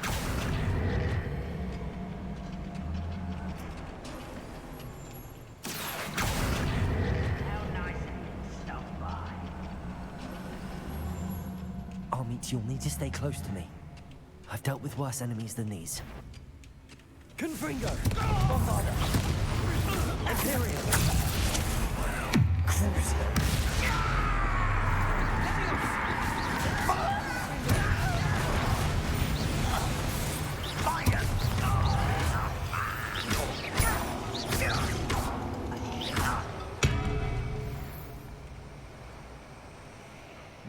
Amit, you'll need to stay close to me. I've dealt with worse enemies than these. Confringo. Bombarda. Imperium. Cruiser.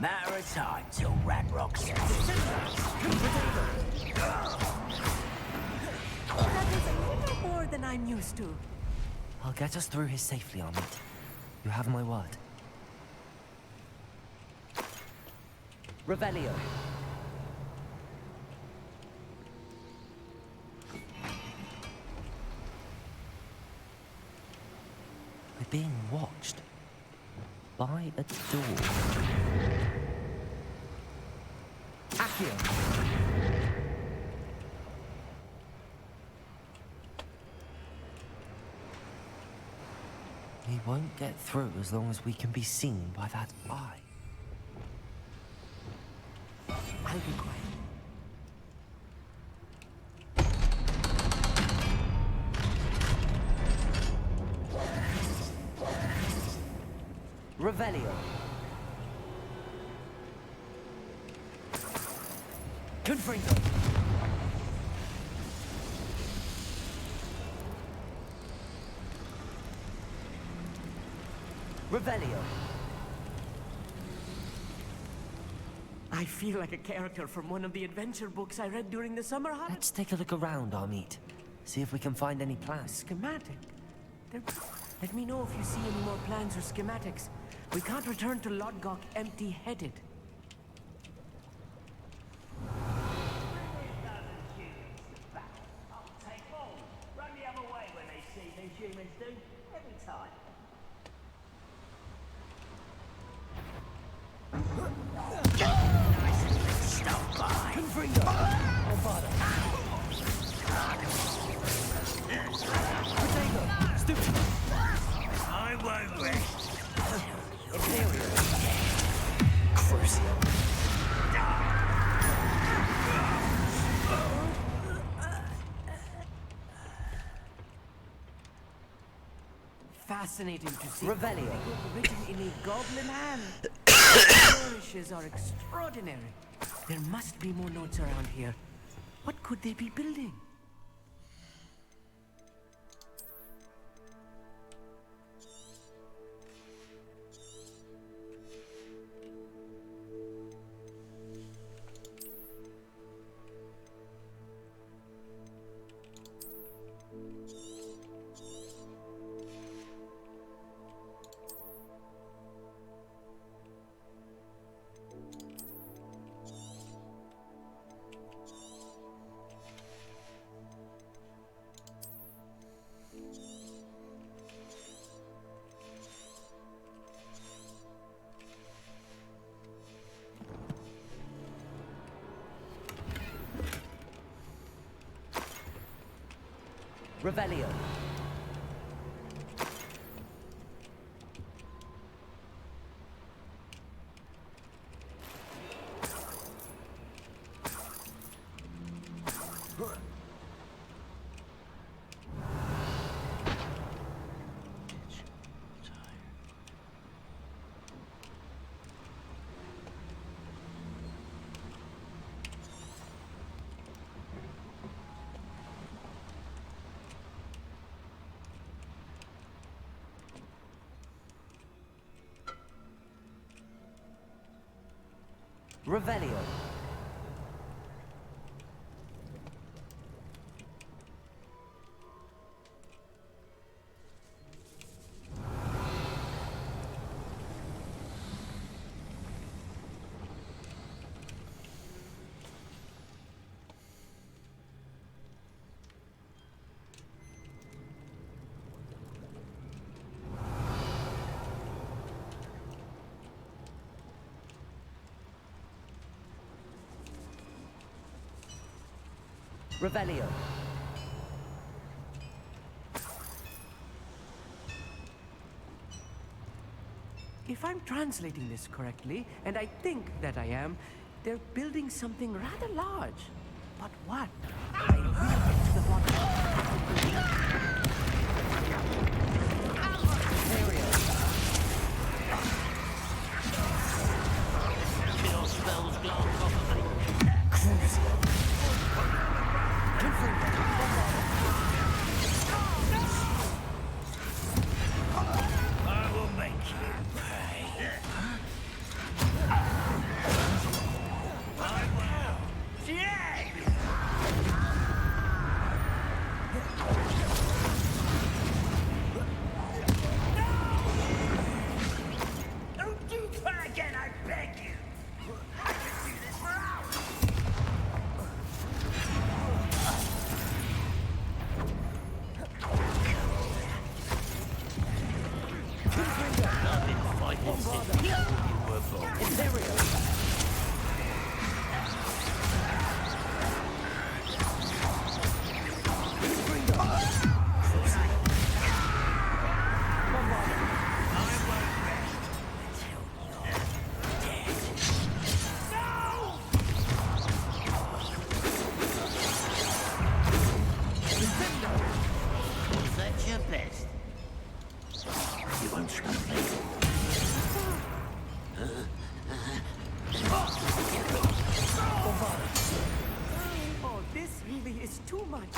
Matter of time till Ranrock says That is a little more than I'm used to. I'll get us through here safely, Amit. You have my word. Revelio. We're being watched. By a door. Accio. We won't get through as long as we can be seen by that eye. I'll be quiet. Revelio. Confringo. Revelio. I feel like a character from one of the adventure books I read during the summer holidays. Let's take a look around, Amit. See if we can find any plans. Schematic. Let me know if you see any more plans or schematics. We can't return to Lodgok empty-headed. I'll take all. Run the other Confringo! Bombada! Potato! Stupid! I won't rest. Imperial! Crucial. Fascinating to see. Revelio. Written in a goblin hand. Flourishes are extraordinary. There must be more notes around here. What could they be building? Revelio. Revelio. Revelio. If I'm translating this correctly, and I think that I am, they're building something rather large. But what? I will get to the bottom of Your spells glance off of me. I will make you pay. I will. Yeah! Don't do that again, I beg you! I could do this for hours! I've been fighting since you were born. Was that your best? You won't stop me. Oh, this really is too much.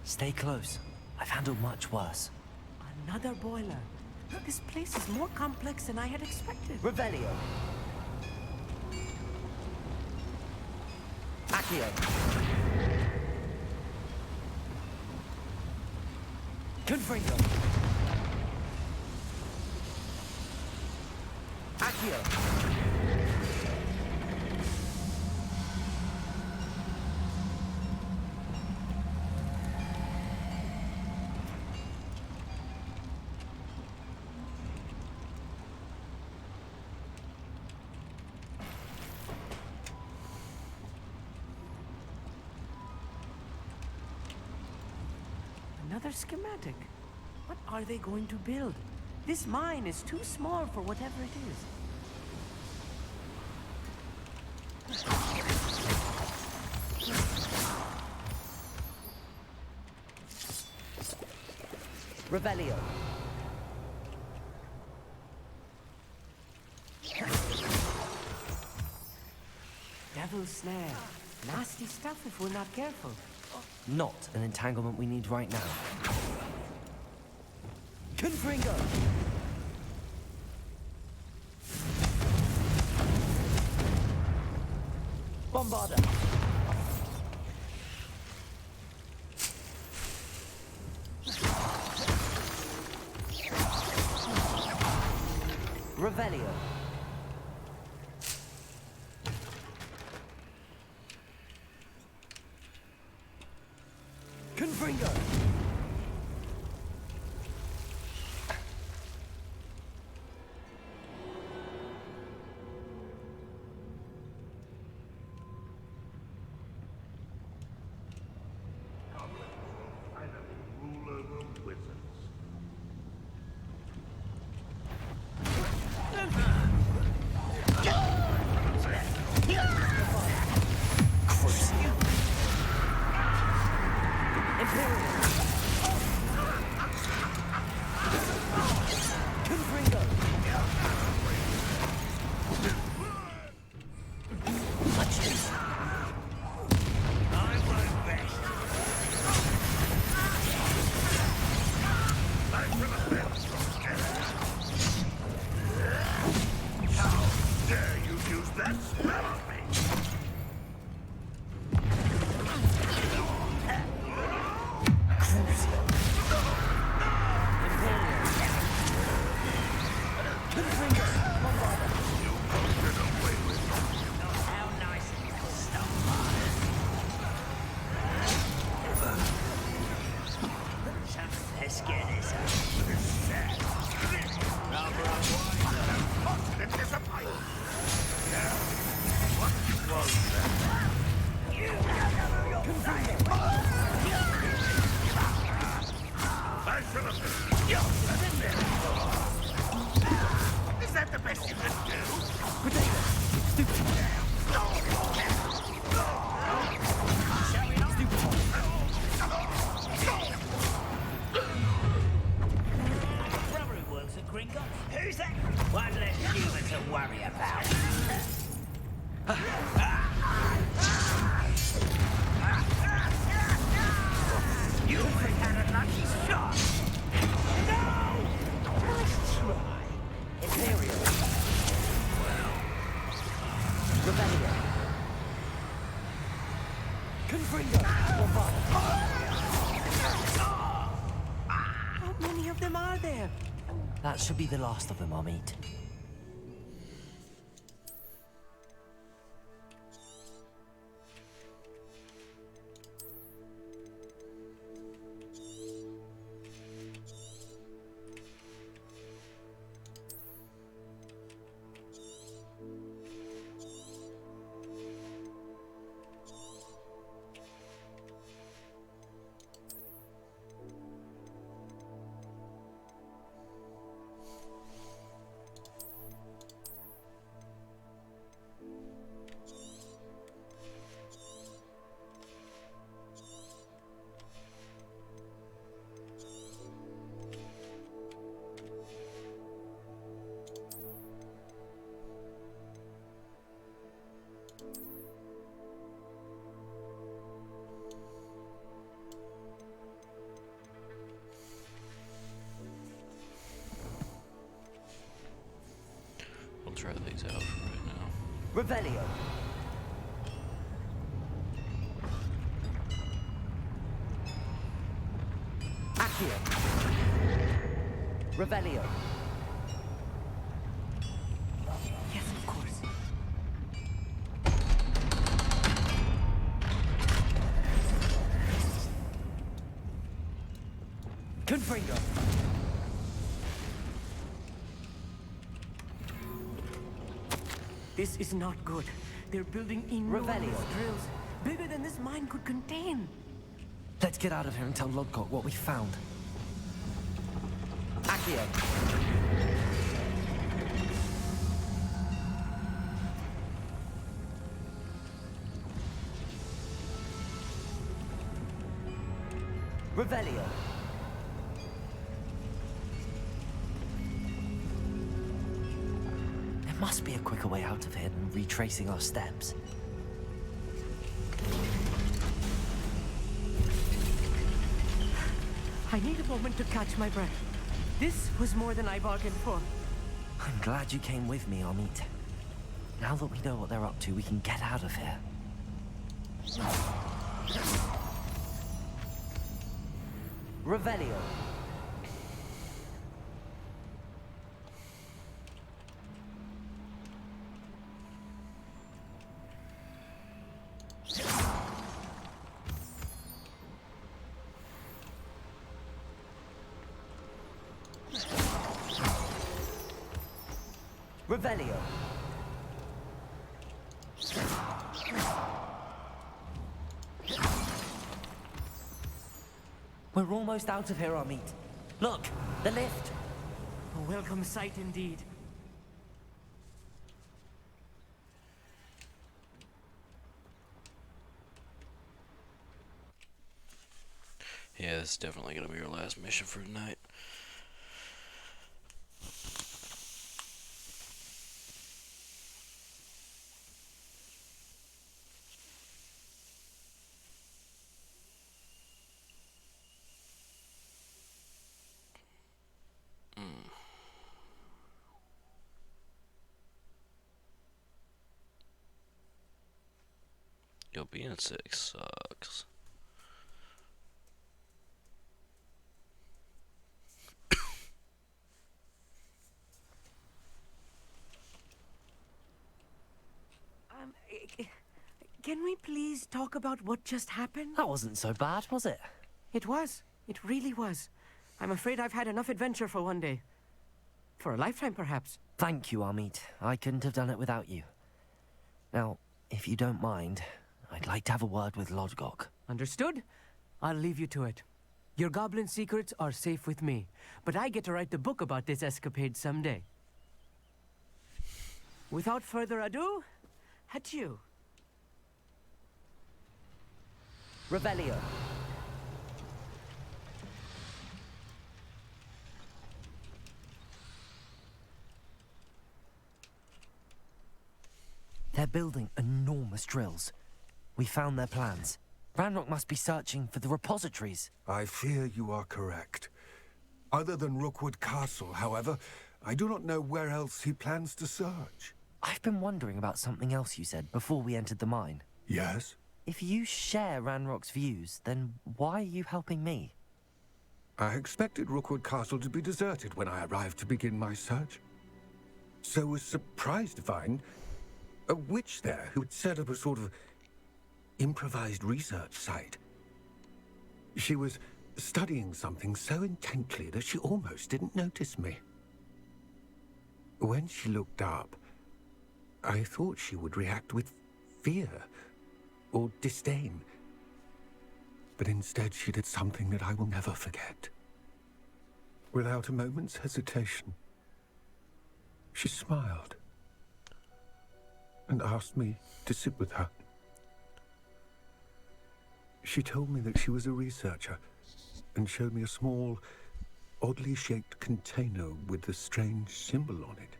Stay close. I've handled much worse. Another boiler. This place is more complex than I had expected. Revelio. Accio. Confringo. Accio. another schematic. What are they going to build? This mine is too small for whatever it is. Revelio. Devil's snare. Nasty stuff if we're not careful. Not an entanglement we need right now. Confringo! Bombarder! Revelio. Confringo! Rule over wizards. How dare you use that spell on me? How nice of you to stop by. Let's get this Confident disappointment. Now, what was that? I should have been. Is that the best you can do? Rubber who works at Gringotts. Who's that? One less human to worry about. You have had a lucky shot. No! Nice try. Imperial. Revelio. Confringo. How many of them are there? That should be the last of them I'll meet. We'll try these out for right now. Revelio. Accio. Revelio. Yes, of course. Confringo. This is not good. They're building enormous Revelio. drills, bigger than this mine could contain. Let's get out of here and tell Lodgok what we found. Accio. Revelio. There must be a quicker way out of here than retracing our steps. I need a moment to catch my breath. This was more than I bargained for. I'm glad you came with me, Amit. Now that we know what they're up to, we can get out of here. Revelio. Revelio. We're almost out of here, Amit. Look, the lift. A welcome sight indeed. Yeah, this is definitely gonna be your last mission for tonight. Yo, being sick sucks. Can we please talk about what just happened? That wasn't so bad, was it? It was. It really was. I'm afraid I've had enough adventure for one day. For a lifetime, perhaps. Thank you, Amit. I couldn't have done it without you. Now, if you don't mind, I'd like to have a word with Lodgok. Understood? I'll leave you to it. Your goblin secrets are safe with me, but I get to write the book about this escapade someday. Without further ado, adieu. Revelio. They're building enormous drills. We found their plans. Ranrock must be searching for the repositories. I fear you are correct. Other than Rookwood Castle, however, I do not know where else he plans to search. I've been wondering about something else you said before we entered the mine. Yes? If you share Ranrock's views, then why are you helping me? I expected Rookwood Castle to be deserted when I arrived to begin my search. So was surprised to find a witch there who had set up a sort of improvised research site. She was studying something so intently that she almost didn't notice me. When she looked up, I thought she would react with fear or disdain. But instead she did something that I will never forget. Without a moment's hesitation, she smiled and asked me to sit with her. She told me that she was a researcher and showed me a small, oddly shaped container with a strange symbol on it.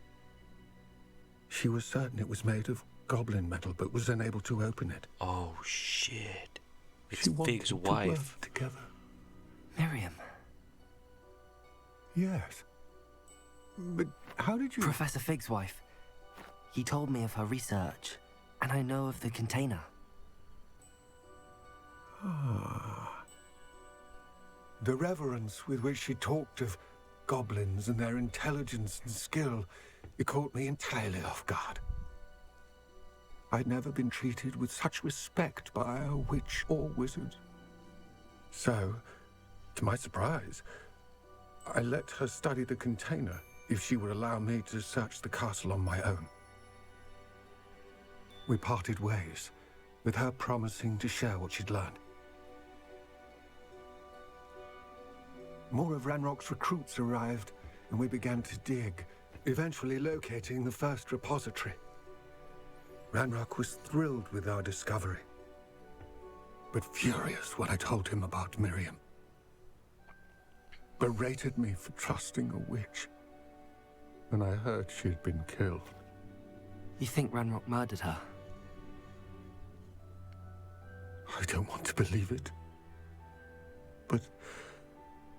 She was certain it was made of goblin metal, but was unable to open it. Oh, shit. It's She wanted Fig's to wife. work together. Miriam. Yes. But how did you... Professor Fig's wife. He told me of her research, and I know of the container. Ah. The reverence with which she talked of goblins and their intelligence and skill, it caught me entirely off guard. I'd never been treated with such respect by a witch or wizard. So, to my surprise, I let her study the container if she would allow me to search the castle on my own. We parted ways, with her promising to share what she'd learned. more of Ranrock's recruits arrived, and we began to dig, eventually locating the first repository. Ranrock was thrilled with our discovery, but furious when I told him about Miriam. Berated me for trusting a witch, and I heard she'd been killed. You think Ranrock murdered her? I don't want to believe it, but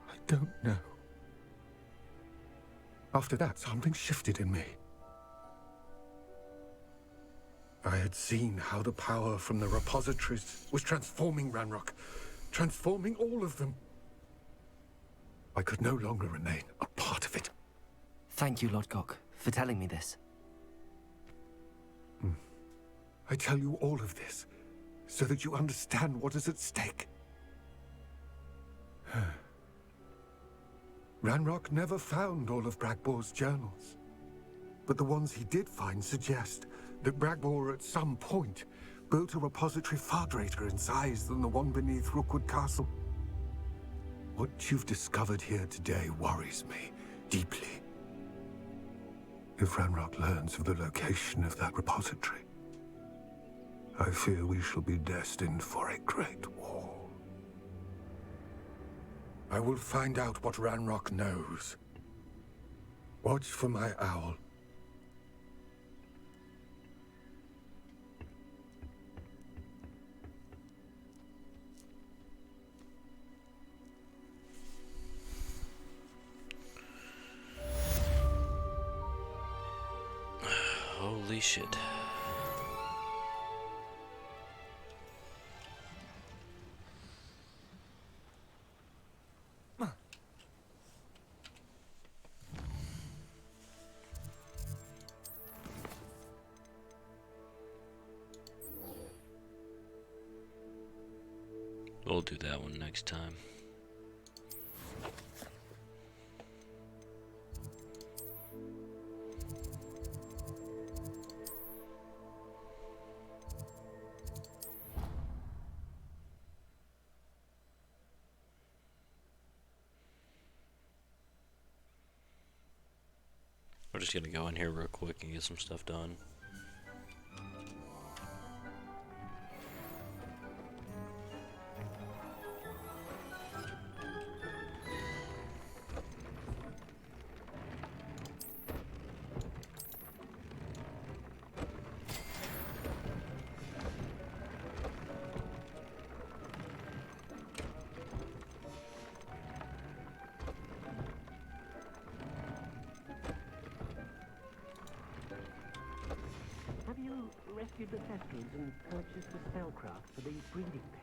I don't know. After that, something shifted in me. I had seen how the power from the repositories was transforming Ranrock, transforming all of them. I could no longer remain a part of it. Thank you, Lodgok, for telling me this. I tell you all of this so that you understand what is at stake. Ranrock never found all of Bragbor's journals, but the ones he did find suggest that Bragbor at some point built a repository far greater in size than the one beneath Rookwood Castle. What you've discovered here today worries me deeply. If Ranrock learns of the location of that repository, I fear we shall be destined for a great war. I will find out what Ranrock knows. Watch for my owl. Holy shit. We'll do that one next time. We're just gonna go in here real quick and get some stuff done. Have you rescued the Thespians and purchased the spellcraft for the breeding pen?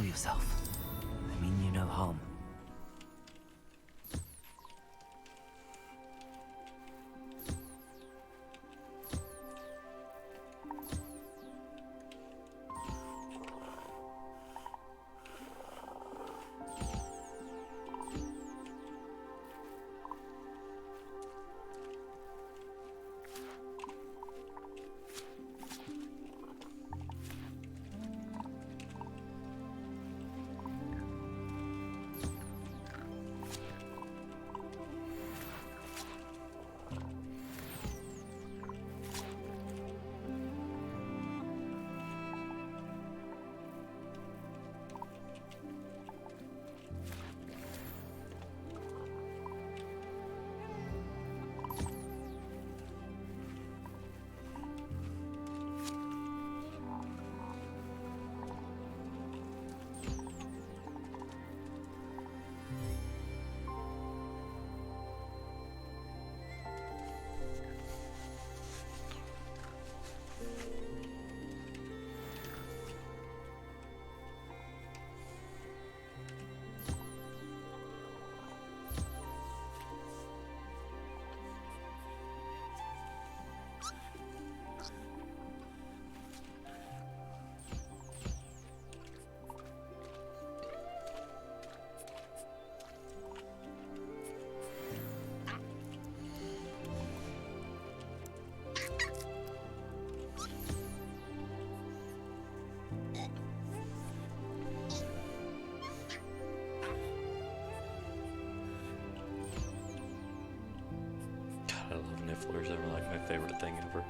Kill yourself. I mean you no harm. I love nifflers. They're like my favorite thing ever.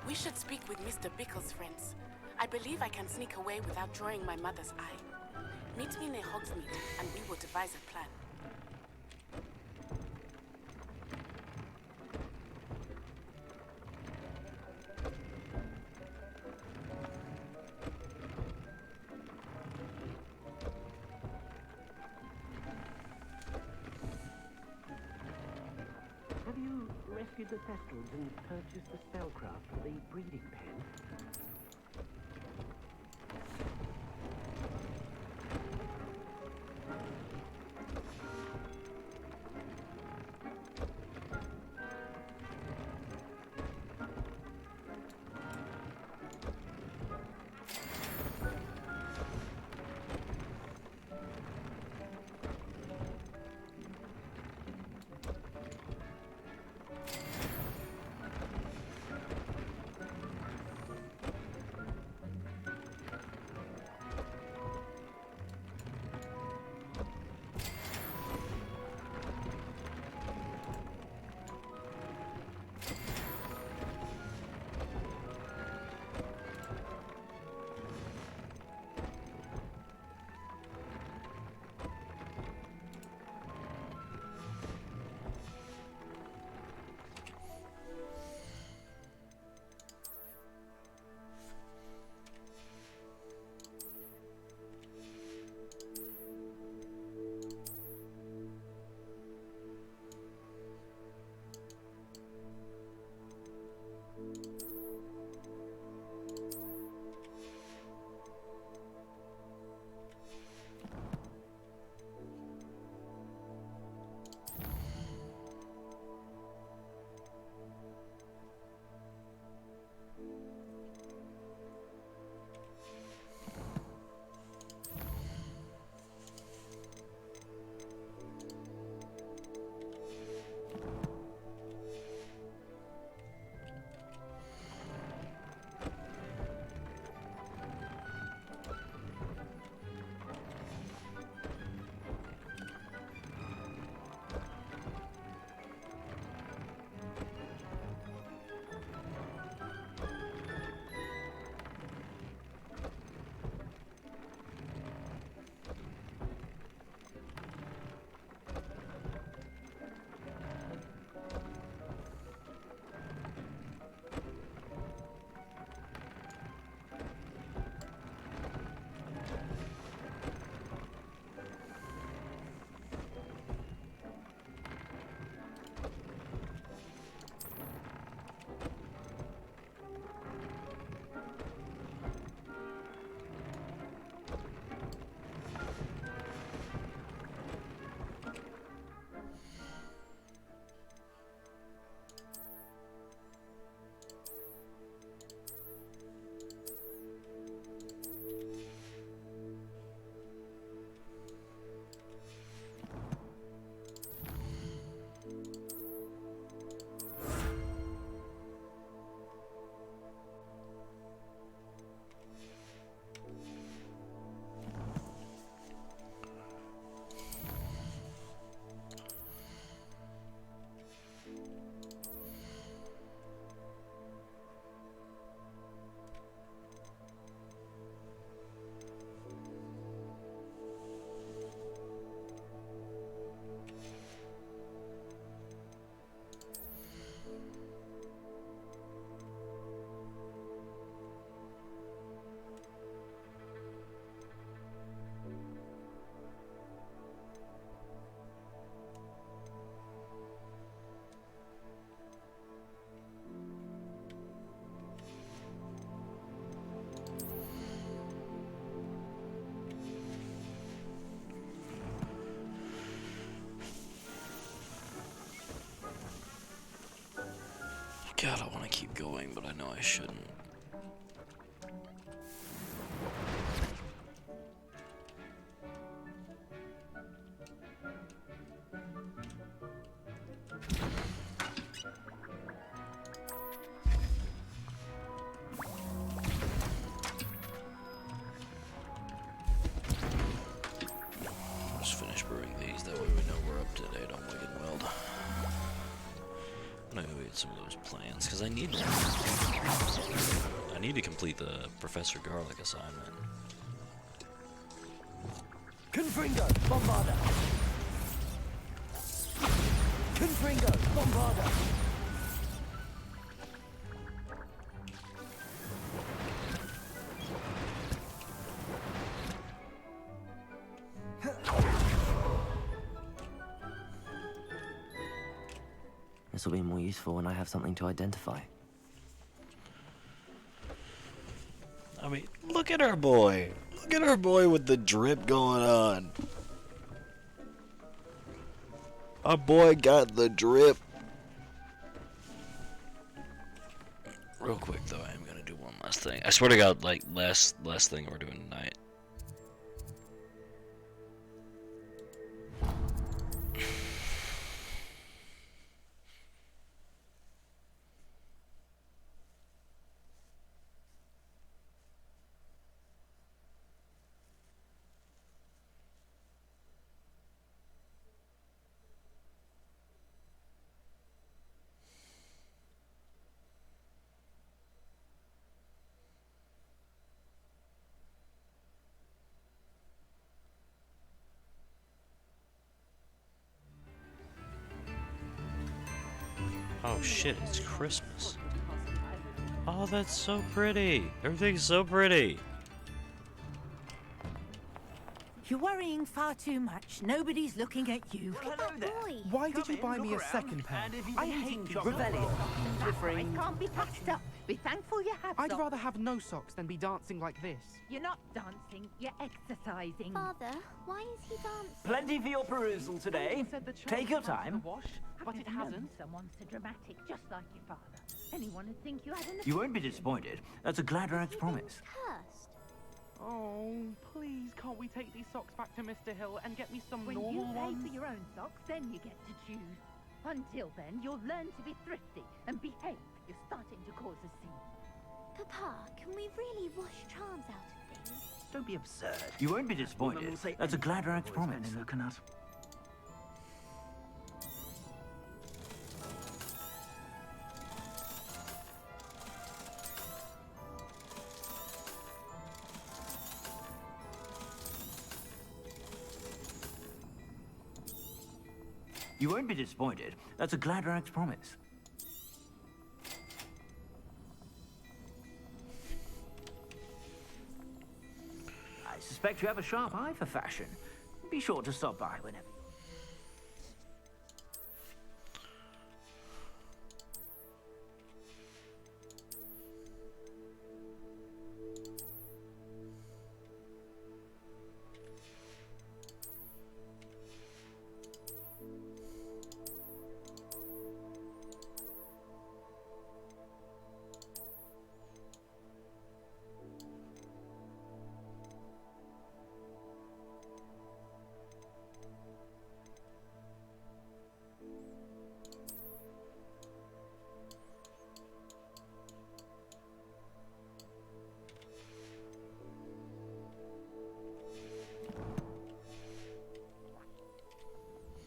We should speak with Mr. Bickle's friends. I believe I can sneak away without drawing my mother's eye. Meet me near Hogsmeade, and we will devise a plan. Have you rescued the Thestals and purchased the spellcraft for the breeding pen? going, but I know I shouldn't. Just finish brewing these, that way we know we're up to date on Wicked Weld. I'm gonna go get some of those plans, because I need to complete the Professor Garlic assignment. Confringo, Bombarda! Confringo, Bombarda! This will be more useful when I have something to identify. I mean, look at our boy. Look at our boy with the drip going on. Our boy got the drip. Real quick though, I am gonna do one last thing. I swear to God, like last thing we're doing tonight. Oh shit, it's Christmas. Oh, that's so pretty. Everything's so pretty. You're worrying far too much. Nobody's looking at you. Why did you buy me a second pair? I hate Revelio. Differing. Can't be patched up. Be thankful you have I'd socks. rather have no socks than be dancing like this. You're not dancing, you're exercising. Father, why is he dancing? Plenty for your perusal today. Take your time. But it hasn't. Someone so dramatic, just like your father. Anyone would think you had an... You won't be disappointed. That's a Gladrax promise. Cursed. Oh, please, can't we take these socks back to Mr. Hill and get me some When normal you pay ones? for your own socks, then you get to choose. Until then, you'll learn to be thrifty and behave. You're starting to cause a scene. Papa, can we really wash charms out of things? Don't be absurd. You won't be disappointed. That's a Gladrax promise. Coconut. You won't be disappointed. That's a Gladrax promise. I suspect you have a sharp eye for fashion. Be sure to stop by whenever.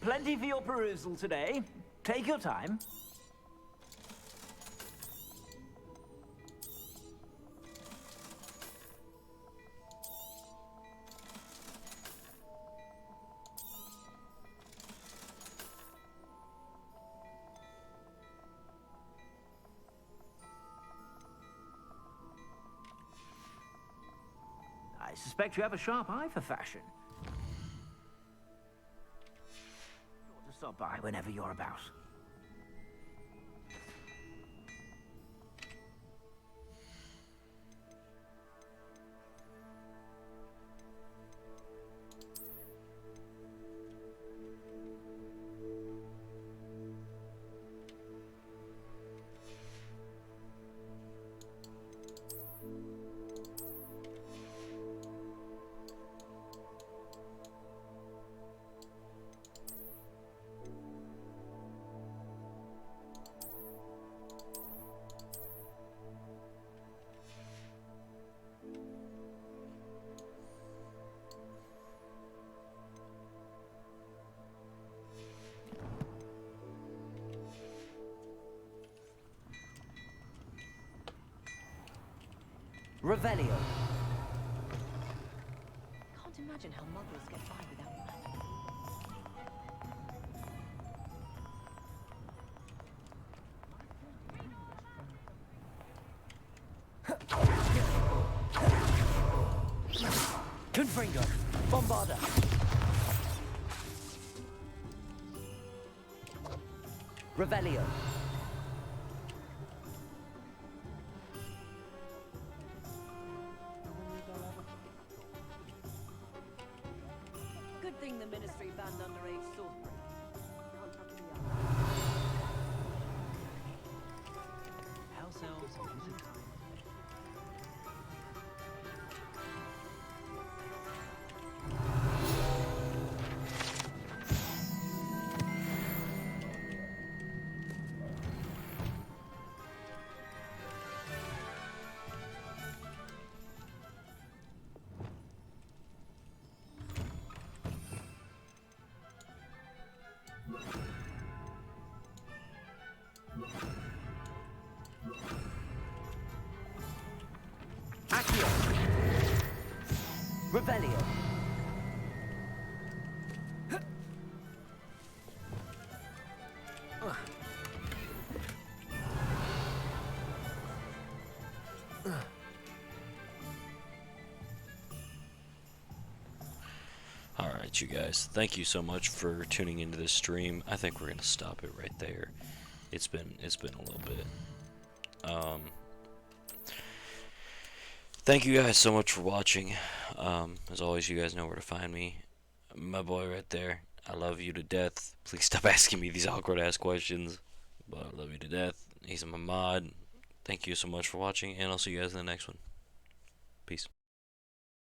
Plenty for your perusal today. Take your time. I suspect you have a sharp eye for fashion. Stop by whenever you're about. Revelio. Can't imagine how muggles get by without magic. Confringo. Bombarda. Revelio. Good thing the Ministry banned underage sorcery. House elves are usually kind. Accio. Revelio. Alright, you guys. Thank you so much for tuning into this stream. I think we're gonna stop it right there. It's been a little bit. Thank you guys so much for watching. As always, you guys know where to find me. My boy right there. I love you to death. Please stop asking me these awkward ass questions. But I love you to death. He's my mod. Thank you so much for watching, and I'll see you guys in the next one. Peace.